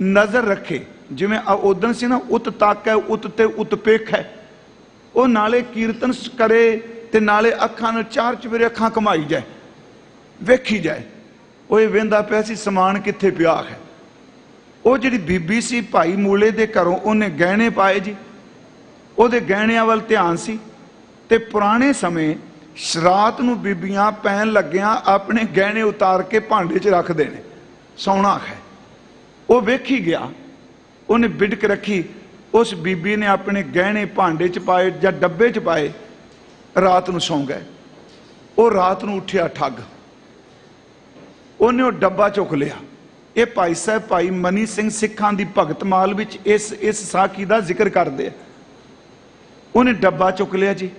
ਨਜ਼ਰ ਰੱਖੇ, ਜਿਵੇਂ ਉਦਣ ਸੀ ਨਾ, ਉਤ ਤੱਕ ਹੈ, ਉਤ ਤੇ ਉਤਪੇਖ ਹੈ। ਉਹ ਨਾਲੇ ਕੀਰਤਨ ਕਰੇ ਤੇ ਨਾਲੇ ਅੱਖਾਂ ਨਾਲ ਚਾਰ ਚੁਫੇਰੇ ਅੱਖਾਂ ਘਮਾਈ ਜਾਏ, ਵੇਖੀ ਜਾਏ। ਉਹ ਇਹ ਵੇਂਦਾ ਪਿਆ ਸੀ ਸਮਾਨ ਕਿੱਥੇ ਪਿਆ ਹੈ। ਉਹ ਜਿਹੜੀ ਬੀਬੀ ਸੀ ਭਾਈ ਮੂਲੇ ਦੇ ਘਰੋਂ, ਉਹਨੇ ਗਹਿਣੇ ਪਾਏ ਜੀ, ਉਹਦੇ ਗਹਿਣਿਆਂ ਵੱਲ ਧਿਆਨ ਸੀ। ਤੇ ਪੁਰਾਣੇ ਸਮੇਂ ਰਾਤ ਨੂੰ ਬੀਬੀਆਂ ਪੈਣ ਲੱਗਿਆਂ ਆਪਣੇ ਗਹਿਣੇ ਉਤਾਰ ਕੇ ਭਾਂਡੇ 'ਚ ਰੱਖਦੇ ਨੇ, ਸੌਣਾ ਹੈ। ਉਹ ਵੇਖੀ ਗਿਆ, ਉਹਨੇ ਬਿੜਕ ਰੱਖੀ। ਉਸ ਬੀਬੀ ਨੇ ਆਪਣੇ ਗਹਿਣੇ ਭਾਂਡੇ 'ਚ ਪਾਏ ਜਾਂ ਡੱਬੇ 'ਚ ਪਾਏ, ਰਾਤ ਨੂੰ ਸੌਂ ਗਏ। ਉਹ ਰਾਤ ਨੂੰ ਉੱਠਿਆ ਠੱਗ, ਉਹਨੇ ਉਹ ਡੱਬਾ ਚੁੱਕ ਲਿਆ। ਇਹ ਭਾਈ ਸਾਹਿਬ ਭਾਈ ਮਨੀ ਸਿੰਘ ਸਿੱਖਾਂ ਦੀ ਭਗਤ ਮਾਲ ਵਿੱਚ ਇਸ ਸਾਖੀ ਦਾ ਜ਼ਿਕਰ ਕਰਦੇ ਆ। ਉਹਨੇ ਡੱਬਾ ਚੁੱਕ ਲਿਆ ਜੀ।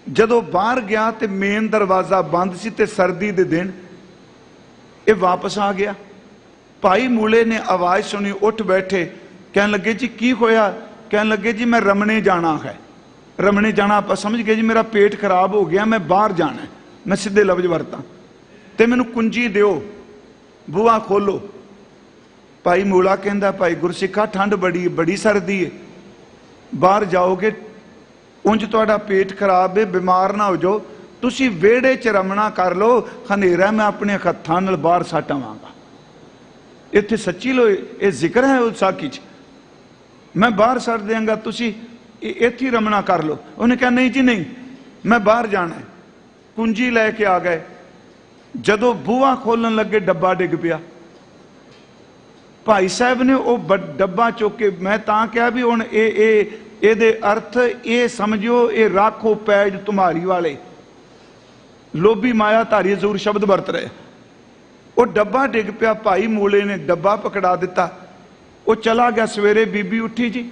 ਜਦੋਂ ਬਾਹਰ ਗਿਆ ਤੇ ਮੇਨ ਦਰਵਾਜ਼ਾ ਬੰਦ ਸੀ ਤੇ ਸਰਦੀ ਦੇ ਦਿਨ, ਇਹ ਵਾਪਸ ਆ ਗਿਆ। ਭਾਈ ਮੂਲੇ ਨੇ ਆਵਾਜ਼ ਸੁਣੀ, ਉੱਠ ਬੈਠੇ। ਕਹਿਣ ਲੱਗੇ ਜੀ ਕੀ ਹੋਇਆ? ਕਹਿਣ ਲੱਗੇ ਜੀ ਮੈਂ ਰਮਣੇ ਜਾਣਾ ਹੈ। ਰਮਣੇ ਜਾਣਾ ਆਪਾਂ ਸਮਝ ਗਏ ਜੀ, ਮੇਰਾ ਪੇਟ ਖਰਾਬ ਹੋ ਗਿਆ, ਮੈਂ ਬਾਹਰ ਜਾਣਾ। ਮੈਂ ਸਿੱਧੇ ਲਫ਼ਜ਼ ਵਰਤਾਂ ਤੇ ਮੈਨੂੰ ਕੁੰਜੀ ਦਿਓ, ਬੂਹਾ ਖੋਲੋ। ਭਾਈ ਮੂਲਾ ਕਹਿੰਦਾ ਭਾਈ ਗੁਰਸਿੱਖਾ ਠੰਡ ਬੜੀ ਸਰਦੀ ਹੈ, ਬਾਹਰ ਜਾਓਗੇ ਉਂਝ ਤੁਹਾਡਾ ਪੇਟ ਖਰਾਬ ਹੈ, ਬਿਮਾਰ ਨਾ ਹੋ ਜਾਓ, ਤੁਸੀਂ ਵਿਹੜੇ 'ਚ ਰਮਣਾ ਕਰ ਲਓ, ਹਨੇਰਾ ਮੈਂ ਆਪਣੇ ਹੱਥਾਂ ਨਾਲ ਬਾਹਰ ਸੱਟ ਆਵਾਂਗਾ। ਇੱਥੇ ਸੱਚੀ ਲੋ ਇਹ ਜ਼ਿਕਰ ਹੈ ਉਸ ਸਾਖੀ 'ਚ, ਮੈਂ ਬਾਹਰ ਸੱਟ ਦਿਆਂਗਾ, ਤੁਸੀਂ ਇੱਥੇ ਰਮਣਾ ਕਰ ਲਓ। ਉਹਨੇ ਕਿਹਾ ਨਹੀਂ ਜੀ ਨਹੀਂ, ਮੈਂ ਬਾਹਰ ਜਾਣਾ। ਕੁੰਜੀ ਲੈ ਕੇ ਆ ਗਏ। ਜਦੋਂ ਬੂਹਾ ਖੋਲਣ ਲੱਗੇ ਡੱਬਾ ਡਿੱਗ ਪਿਆ। ਭਾਈ ਸਾਹਿਬ ਨੇ ਉਹ ਡੱਬਾ ਚੁੱਕ ਕੇ, ਮੈਂ ਤਾਂ ਕਿਹਾ ਵੀ ਹੁਣ ਇਹਦੇ ਅਰਥ ਇਹ ਸਮਝਿਓ, ਇਹ ਰਾਖੋ ਪੈਜ ਤੁਮਾਰੀ ਵਾਲੇ ਲੋਭੀ ਮਾਇਆ ਧਾਰੀ ਜ਼ਰੂਰ ਸ਼ਬਦ ਵਰਤ ਰਹੇ। ਉਹ ਡੱਬਾ ਡਿੱਗ ਪਿਆ। ਭਾਈ ਮੂਲੇ ਨੇ ਡੱਬਾ ਪਕੜਾ ਦਿੱਤਾ, ਉਹ ਚਲਾ ਗਿਆ। ਸਵੇਰੇ ਬੀਬੀ ਉੱਠੀ ਜੀ,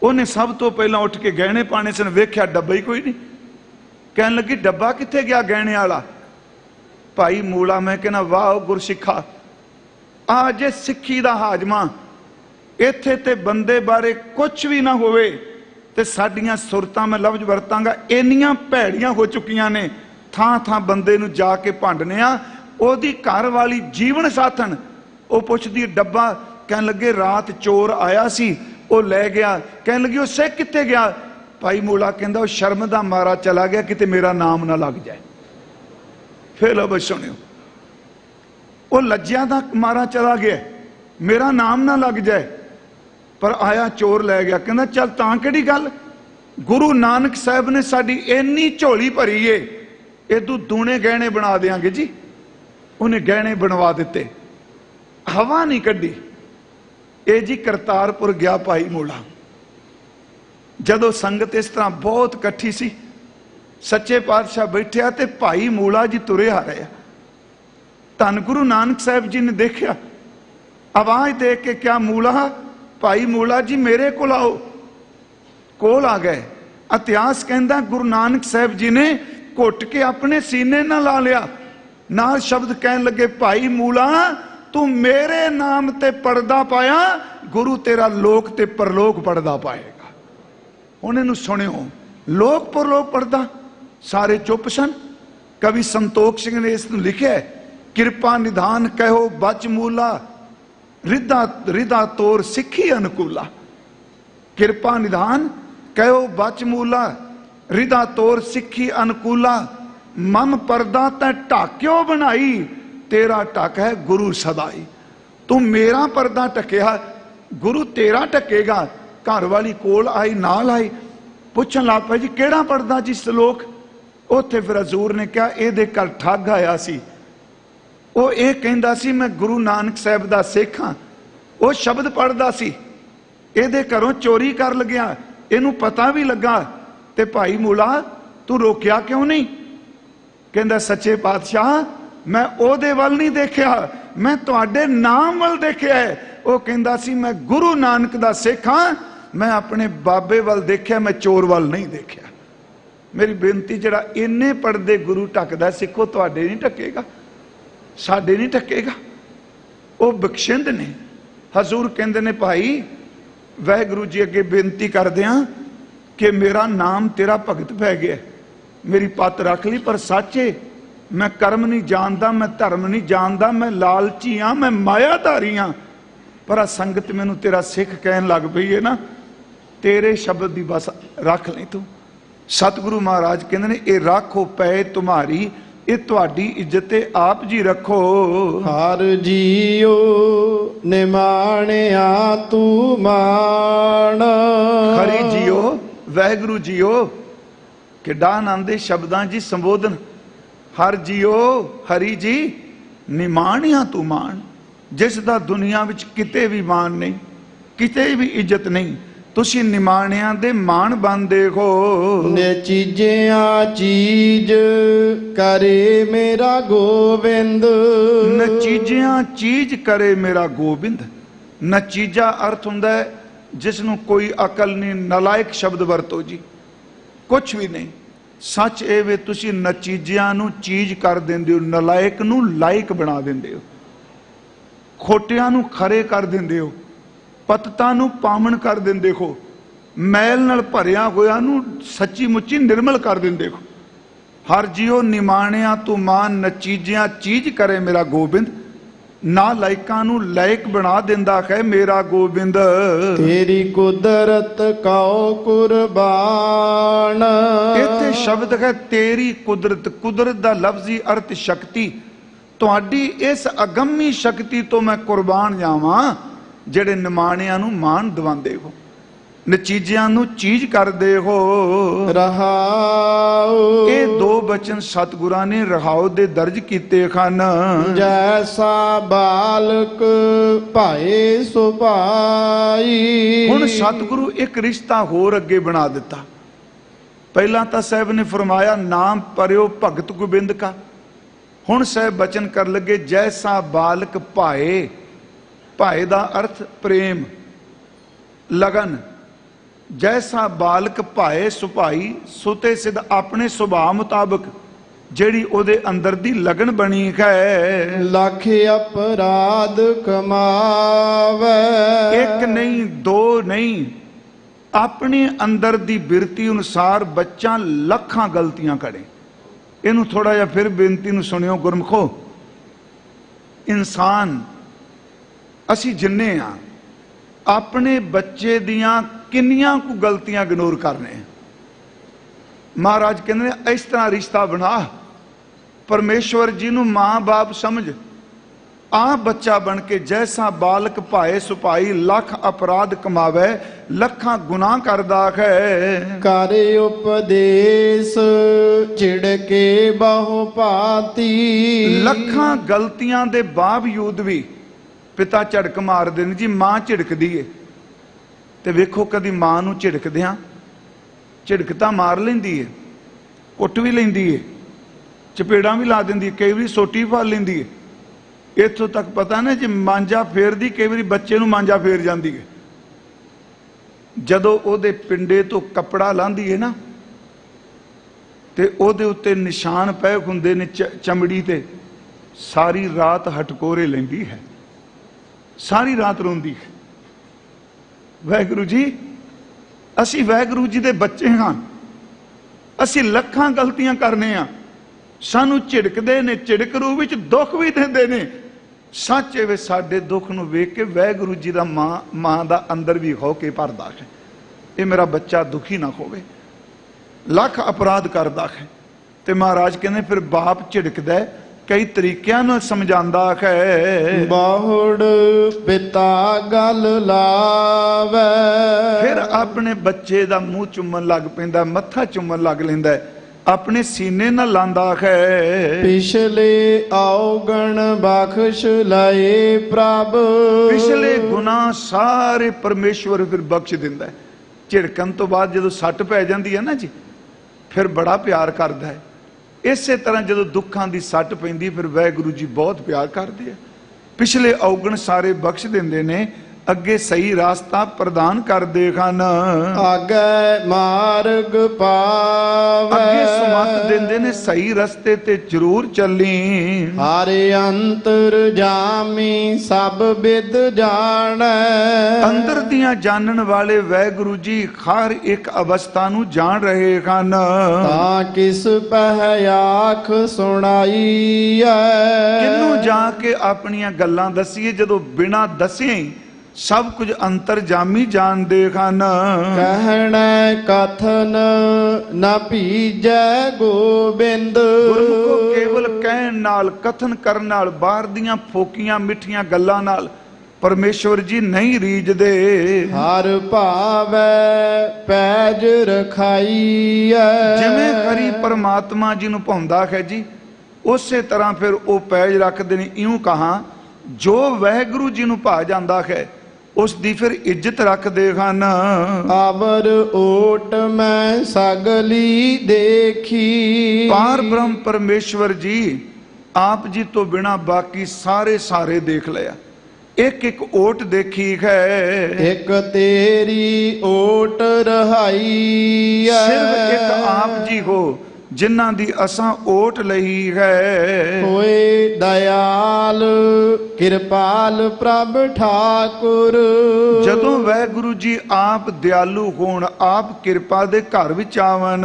ਉਹਨੇ ਸਭ ਤੋਂ ਪਹਿਲਾਂ ਉੱਠ ਕੇ ਗਹਿਣੇ ਪਾਣੇ ਸਨ, ਵੇਖਿਆ ਡੱਬਾ ਹੀ ਕੋਈ ਨਹੀਂ। ਕਹਿਣ ਲੱਗੀ ਡੱਬਾ ਕਿੱਥੇ ਗਿਆ ਗਹਿਣੇ ਵਾਲਾ? ਭਾਈ ਮੂਲਾ, ਮੈਂ ਕਹਿੰਦਾ ਵਾਹ ਗੁਰਸਿੱਖਾ, ਆ ਜੇ ਸਿੱਖੀ ਦਾ ਹਾਜਮਾ, ਇੱਥੇ ਤੇ ਬੰਦੇ ਬਾਰੇ ਕੁਝ ਵੀ ਨਾ ਹੋਵੇ ਤੇ ਸਾਡੀਆਂ ਸੁਰਤਾਂ, ਮੈਂ ਲਫ਼ਜ਼ ਵਰਤਾਂਗਾ, ਇੰਨੀਆਂ ਭੈੜੀਆਂ ਹੋ ਚੁੱਕੀਆਂ ਨੇ, ਥਾਂ ਥਾਂ ਬੰਦੇ ਨੂੰ ਜਾ ਕੇ ਭੰਡਨੇ ਆ। ਉਹਦੀ ਘਰ ਵਾਲੀ ਜੀਵਨ ਸਾਥਣ, ਉਹ ਪੁੱਛਦੀ ਡੱਬਾ। ਕਹਿਣ ਲੱਗੇ ਰਾਤ ਚੋਰ ਆਇਆ ਸੀ, ਉਹ ਲੈ ਗਿਆ। ਕਹਿਣ ਲੱਗੀ ਉਹ ਸਿੱਖ ਕਿੱਥੇ ਗਿਆ? ਭਾਈ ਮੂਲਾ ਕਹਿੰਦਾ ਉਹ ਸ਼ਰਮ ਦਾ ਮਾਰਾ ਚਲਾ ਗਿਆ, ਕਿਤੇ ਮੇਰਾ ਨਾਮ ਨਾ ਲੱਗ ਜਾਏ। ਫਿਰ ਲਓ ਸੁਣਿਓ, ਉਹ ਲੱਜਿਆਂ ਦਾ ਮਾਰਾ ਚਲਾ ਗਿਆ, ਮੇਰਾ ਨਾਮ ਨਾ ਲੱਗ ਜਾਏ। ਪਰ ਆਇਆ ਚੋਰ ਲੈ ਗਿਆ। ਕਹਿੰਦਾ ਚੱਲ ਤਾਂ ਕਿਹੜੀ ਗੱਲ, ਗੁਰੂ ਨਾਨਕ ਸਾਹਿਬ ਨੇ ਸਾਡੀ ਇੰਨੀ ਝੋਲੀ ਭਰੀ ਏ, ਇਦੋਂ ਦੂਣੇ ਗਹਿਣੇ ਬਣਾ ਦੇਾਂਗੇ ਜੀ। ਉਹਨੇ ਗਹਿਣੇ ਬਣਵਾ ਦਿੱਤੇ, ਹਵਾ ਨਹੀਂ ਕੱਢੀ। ਇਹ ਜੀ ਕਰਤਾਰਪੁਰ ਗਿਆ ਭਾਈ ਮੂਲਾ। ਜਦੋਂ ਸੰਗਤ ਇਸ ਤਰ੍ਹਾਂ ਬਹੁਤ ਇਕੱਠੀ ਸੀ, ਸੱਚੇ ਪਾਤਸ਼ਾਹ ਬੈਠਿਆ ਤੇ ਭਾਈ ਮੂਲਾ ਜੀ ਤੁਰੇ ਆ ਰਹੇ ਆ। ਧੰਨ ਗੁਰੂ ਨਾਨਕ ਸਾਹਿਬ ਜੀ ਨੇ ਦੇਖਿਆ, ਆਵਾਜ਼ ਦੇ ਕੇ ਕਿਹਾ ਮੂਲਾ, ਭਾਈ ਮੂਲਾ ਜੀ ਮੇਰੇ ਕੋਲ ਆਓ। ਕੋਲ ਆ ਗਏ। ਇਤਿਹਾਸ ਕਹਿੰਦਾ ਗੁਰੂ ਨਾਨਕ ਸਾਹਿਬ ਜੀ ਨੇ ਘੁੱਟ ਕੇ ਆਪਣੇ ਸੀਨੇ ਨਾਲ ਲਾ ਲਿਆ। नाल शब्द कहन लगे, भाई मूला तू मेरे नाम ते पड़दा पाया, गुरु तेरा लोक ते परलोक पड़दा पाएगा। हुण इहनूं सुणिओ, लोक परलोक पड़दा। सारे चुप सन। कवि संतोख सिंह ने इस लिखिआ है, किरपा निधान कहो बच मूला, रिदा रिदा तोर सिखी अनुकूला। किरपा निधान कहो बच मूला, रिदा तोर सिखी अनुकूला। मम परदा तै ढाक्यो बनाई, तेरा ढक है गुरु सदाई। तू मेरा परदा ढकिया, गुरु तेरा ढकेगा। घर वाली कोल आई, नाल आई, पुछन लग पिया जी केड़ा पड़दा जी सलोक। उत्थे फिर हजूर ने कहा, इहदे घर ठग आया सी, वो ये कहंदा सी मैं गुरु नानक साहब दा सिख हां। वो शब्द पढ़दा सी, इहदे घरों चोरी कर लग्या, इहनूं पता भी लगा। ते भाई मूला तू रोकिया क्यों नहीं? कहंदा सच्चे पातशाह मैं ओहदे वल नहीं देखिया, मैं तुहाडे नाम वल देखिया है। वो कहंदा सी मैं गुरु नानक दा सिख हां, मैं अपने बाबे वल देखिया, मैं चोर वल नहीं देखिया। मेरी बेनती, जड़ा इन्ने पढ़दे गुरु ढकदा, सिखो तुहाडे नहीं ढकेगा, साडे नहीं ढकेगा। वो बख्शिंद ने। हजूर कहंदे ने भाई वाहिगुरू जी अगे बेनती करदे हां कि मेरा नाम तेरा भगत पै गया, मेरी पत रख ली। पर सच्चे मैं कर्म नहीं जानदा, मैं धर्म नहीं जानदा, मैं लालची हाँ, मैं मायाधारी हाँ। पर आ संगत मैनू तेरा सिख कहन लग पई है ना, तेरे शब्द दी बस रख ले तू। सतगुरु महाराज कहंदे ने, ये राखो पै तुम्हारी, ये तुहाडी इज्जत आप जी रखो। हर जियो निमाणिया तू मान। हरि जियो, वाहिगुरु जियो, किड्डा आनंद है शब्दां जी संबोधन। हर जियो, हरि जी निमाणिया तू मान, जिस दा दुनिया विच किते भी मान नहीं, किते भी इज्जत नहीं, तुसी निमाणिया दे मान बनदे हो। नचीजिया चीज करे मेरा गोविंद। नचीजिया चीज करे मेरा गोबिंद। नचीजा अर्थ हुंदा है जिसनों कोई अकल नहीं, नलायक शब्द वरतो जी, कुछ भी नहीं। सच ए वे तुसी नचीजिया नूं चीज कर दिंदे हो, नलायक नूं लायक बना दिंदे हो, खोटियां नूं खरे कर दिंदे हो, पतता नूं पावण कर दिंदे हो, मैल नाल भरिया होया नूं सच्ची मुच्ची निर्मल कर दिंदे हो। हर जियो निमाणिया तू मान, नचीजिया चीज करे मेरा गोबिंद। ना लायकां नूं लायक बना दिंदा है मेरा गोबिंद। तेरी कुदरत कौ कुर्बान। इत्थे शब्द है तेरी कुदरत। कुदरत दा लफ्जी अर्थ शक्ति। तुहाडी इस अगम्मी शक्ति तो मैं कुर्बान जावां, जेड़े निमाणियां नूं मान दवांदे हो, नचीजियां नूं चीज करदे हो। रहाओ, ये दो बचन सतगुरां ने रहाओ दे दर्ज कीते खन। जैसा बालक भाए सुभाई। हुण सतगुरु एक रिश्ता होर अगे बना दिता। पहला तो साहब ने फरमाया नाम परियो भगत गोबिंद का। हुण साहब बचन कर लगे जैसा बालक भाए। भाए दा अर्थ प्रेम, लगन। जैसा बालक भाए सुभाई, सुते सिद्ध अपने सुभाव मुताबिक जेड़ी ओदे अंदर दी लगन बनी है। लख अपराध कमावे। एक नहीं दो नहीं, अपने अंदर दी बिरती अनुसार बच्चा लखां गलतियां करे। इनू थोड़ा जिहा फिर बेनती नूं सुनियो गुरमुखो। इंसान असी जिन्ने आ अपने बच्चे दियां किन्नियां को गलतियां इग्नोर करने। महाराज कहते हैं इस तरह रिश्ता बना, परमेश्वर जी नूं मां बाप समझ, आ बच्चा बन के जैसा बालक भाए सुपाई, लख अपराध कमावे, लखां गुनाह करदा है। करे उपदेश छिड़के बहु पाती। लखां गलतियां दे बावजूद भी पिता झड़क मारदे ने जी, मां झिड़कदी है। ते वेखो कदी मां नूं झिड़कदियां, झिड़क तां मार लैंदी है, कुट भी लैंदी है, चपेड़ां भी ला दिंदी है, कई वारी सोटी फड़ लैंदी है। इत्थों तक पता ना जी मांजा फेरदी, कई वारी बच्चे नूं मांजा फेर जांदी है। जदों ओहदे पिंडे तो कपड़ा लांदी है ना, ते ओहदे उत्ते निशान पए हुंदे ने चमड़ी ते, सारी रात हटकोरे लेंदी है, सारी रात रोंदी है। वाहिगुरु जी, असी वाहिगुरु जी दे बच्चे हाँ, असी लखां गलतियां करने आ, सानू झिड़कदे ने, झिड़क रूप विच दुख भी देंदे ने। सच वे साडे दुख नूं वेख के वाहिगुरु जी दा मां दा अंदर भी हो के भरदा है, ये मेरा बच्चा दुखी ना होवे, लख अपराध करदा है। ते महाराज कहने फिर बाप झिड़कदा है, कई तरीकों नाल समझांदा है। बहुड़ पिता गल लावे, फिर अपने बच्चे दा मुंह चुम्मन लग पैंदा, मत्था चुम्मन लग लैंदा है, अपने सीने नाल लांदा है। पिछले औगण बख्श लाए प्रभ, पिछले गुनाह सारे परमेश्वर फिर बख्श दिंदा है। झिड़कन तो बाद जदों सट पै जांदी है ना जी, फिर बड़ा प्यार करदा है। इसे तरह जो दुखों की सट पैंदी फिर वाहिगुरु जी बहुत प्यार करते हैं। पिछले औगण सारे बख्श देंदे ने, अगे सही रास्ता प्रदान करते हैं। आगे मार्ग पावे, अगे सुमत देंदे ने, सही रस्ते ते जरूर चली। हारे अंतर जामी सब विद जाने, अंदर दियां जानन वाले वाहिगुरु जी हर एक अवस्था नूं जान रहे हैं। ता किस पह आख सुनाई है, किन्नू जाके अपनियां गल्लां दसीए, जदों बिना दसे ही सब कुछ अंतरजामी जानते हैं। कहना कथन न पीजै गोबिंद, गुरमुखो केवल कहन नाल, कथन करन नाल, बाहर दियां फोकियां मिठियां गल्लां नाल परमेश्वर जी नहीं रीझदे। हर भावै पैज रखाई है, जिवें हरि परमात्मा जी नूं भाउंदा है जी, उसे तरह फिर वो पैज रखदे ने। इउं कहा जो वाहिगुरु जी नूं भा जांदा है उसकी फिर इज्जत रखते हैं। आवर ओट मैं सगली देखी, पार ब्रह्म परमेश्वर जी आप जी तो बिना बाकी सारे सारे देख लिया, एक एक ओट देखी है। एक तेरी ओट रहाई है, सिर्फ एक आप जी हो जिन्हां दी असां ओट लही है। होए दयाल किरपाल प्रभ ठाकुर, जदों वाहिगुरु जी आप दयालु होण, आप किरपा दे घर विच आवन,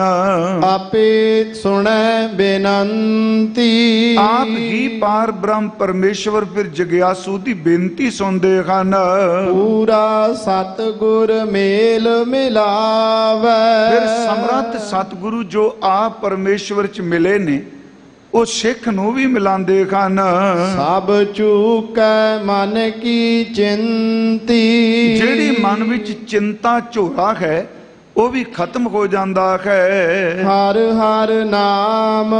आपे सुनै बेनंती, आप ही पार ब्रह्म परमेश्वर फिर जग्यासू दी बेनती सुनदे हन। पूरा सतगुर मेल मिलावे, फिर समर्थ सतगुरु जो आप परमेश्वर च मिले ने, वो सिख नूं भी मिलांदे हन। सब चूकै मन की चिंती, जिहड़ी मन विच चिंता झोरा है वो भी खत्म हो जाता है। हर हर नाम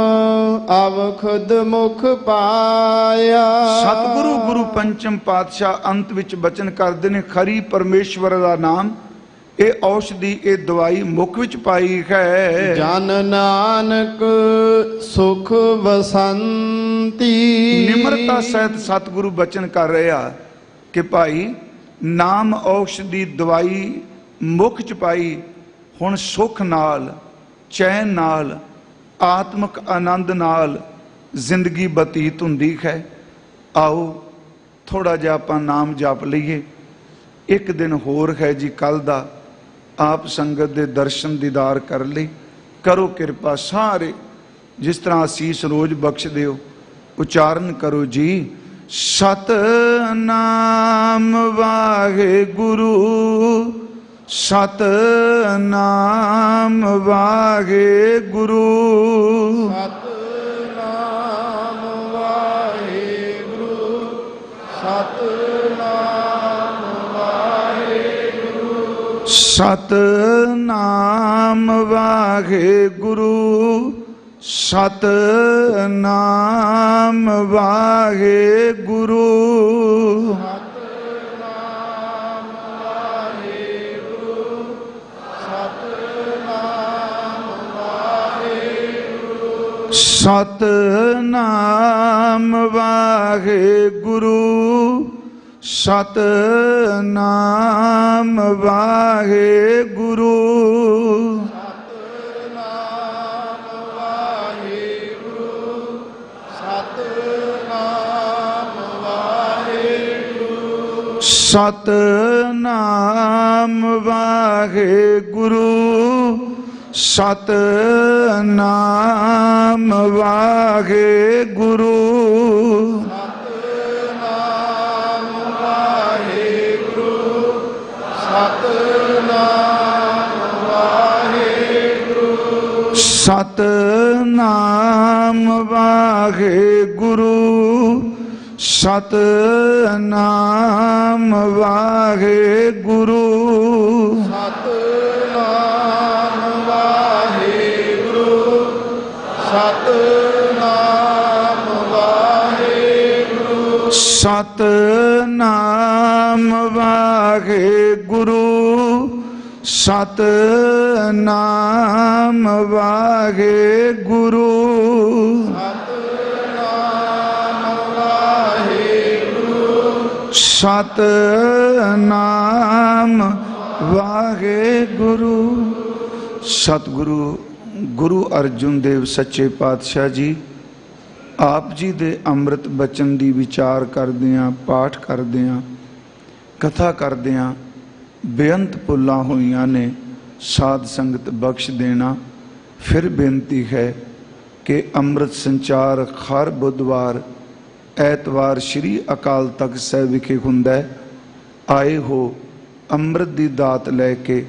अवखुद मुख पाया, सतगुरु गुरु पंचम पातशाह अंत विच बचन करदे ने, खरी परमेश्वर दा नाम ये औषधि, ये दवाई मुख विच पाई है। जन नानक सुख वसंती, निम्रता सहित सतगुरु बचन कर रहा कि भाई नाम औषधि दवाई मुख च पाई, हुण सुख नाल, चैन नाल, आत्मक आनंद नाल जिंदगी बतीत हुंदी है। आओ थोड़ा जिहा आपां नाम जप लईए। एक दिन होर है जी कल दा, आप संगत दे दर्शन दीदार कर ले, करो किरपा सारे, जिस तरह आसीस रोज बख्श दिओ, उचारण करो जी। सतनाम वाहिगुरु, सतनाम वाहिगुरु, सतनाम वाहिगुरु, सतनाम वाहिगुरु, सतनाम वाहिगुरु, सतनाम वाहिगुरु, सतनाम वाहिगुरु, सतनाम वाहिगुरु, सतनाम वाहिगुरु, सतनाम ਸਤਨਾਮ ਵਾਹਿਗੁਰੂ ਸਤਨਾਮ ਵਾਹਿਗੁਰੂ ਸਤਨਾਮ ਵਾਹਿਗੁਰੂ ਸਤਨਾਮ ਵਾਹਿਗੁਰੂ ਸਤਨਾਮ ਵਾਹਿਗੁਰੂ ਸਤਨਾਮ ਵਾਹਿਗੁਰੂ ਸਤਨਾਮ ਵਾਹਿਗੁਰੂ ਸਤਨਾਮ ਵਾਹਿਗੁਰੂ। ਸਤਿਗੁਰੂ ਗੁਰੂ ਅਰਜਨ ਦੇਵ ਸੱਚੇ ਪਾਤਸ਼ਾਹ ਜੀ ਆਪ ਜੀ ਦੇ ਅੰਮ੍ਰਿਤ ਬਚਨ ਦੀ ਵਿਚਾਰ ਕਰਦਿਆਂ, ਪਾਠ ਕਰਦਿਆਂ, ਕਥਾ ਕਰਦਿਆਂ ਬੇਅੰਤ ਭੁੱਲਾਂ ਹੋਈਆਂ ਨੇ, ਸਾਧ ਸੰਗਤ ਬਖਸ਼ ਦੇਣਾ। ਫਿਰ ਬੇਨਤੀ ਹੈ ਕਿ ਅੰਮ੍ਰਿਤ ਸੰਚਾਰ ਹਰ ਬੁੱਧਵਾਰ ਐਤਵਾਰ ਸ੍ਰੀ ਅਕਾਲ ਤਖਤ ਸਾਹਿਬ ਵਿਖੇ ਹੁੰਦਾ ਹੈ। ਆਏ ਹੋ ਅੰਮ੍ਰਿਤ ਦੀ ਦਾਤ ਲੈ ਕੇ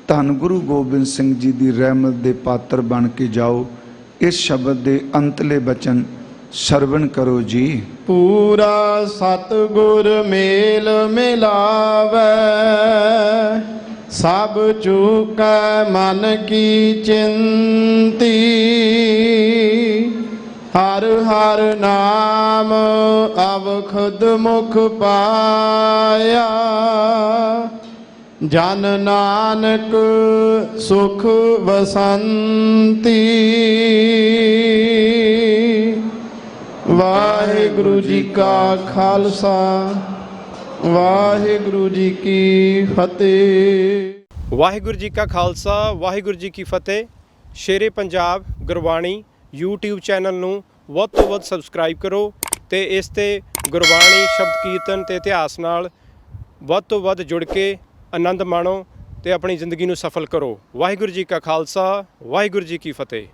ਧੰਨ ਗੁਰੂ ਗੋਬਿੰਦ ਸਿੰਘ ਜੀ ਦੀ ਰਹਿਮਤ ਦੇ ਪਾਤਰ ਬਣ ਕੇ ਜਾਓ। ਇਸ ਸ਼ਬਦ ਦੇ ਅੰਤਲੇ ਬਚਨ ਸਰਵਣ ਕਰੋ ਜੀ। ਪੂਰਾ ਸਤਿਗੁਰ ਮੇਲ ਮਿਲਾਵੈ, ਸਭ ਚੂਕੈ ਮਨ ਕੀ ਚਿੰਤੀ। ਹਰ ਹਰ ਨਾਮ ਅਵਖਦ ਮੁਖ ਪਾਇਆ, ਜਨ ਨਾਨਕ ਸੁਖ ਵਸੰਤੀ। ਵਾਹਿਗੁਰੂ ਜੀ ਕਾ ਖਾਲਸਾ, ਵਾਹਿਗੁਰੂ ਜੀ ਕੀ ਫਤਿਹ। ਵਾਹਿਗੁਰੂ ਜੀ ਕਾ ਖਾਲਸਾ, ਵਾਹਿਗੁਰੂ ਜੀ ਕੀ ਫਤਿਹ। ਸ਼ੇਰੇ ਪੰਜਾਬ ਗੁਰਬਾਣੀ YouTube ਚੈਨਲ ਨੂੰ ਵੱਧ ਤੋਂ ਵੱਧ ਸਬਸਕ੍ਰਾਈਬ ਕਰੋ ਤੇ ਇਸ ਤੇ ਗੁਰਬਾਣੀ, ਸ਼ਬਦ ਕੀਰਤਨ ਤੇ ਇਤਿਹਾਸ ਨਾਲ ਵੱਧ ਤੋਂ ਵੱਧ ਜੁੜ ਕੇ ਆਨੰਦ ਮਾਣੋ ਤੇ ਆਪਣੀ ਜ਼ਿੰਦਗੀ ਨੂੰ ਸਫਲ ਕਰੋ। ਵਾਹਿਗੁਰੂ ਜੀ ਕਾ ਖਾਲਸਾ, ਵਾਹਿਗੁਰੂ ਜੀ ਕੀ ਫਤਿਹ।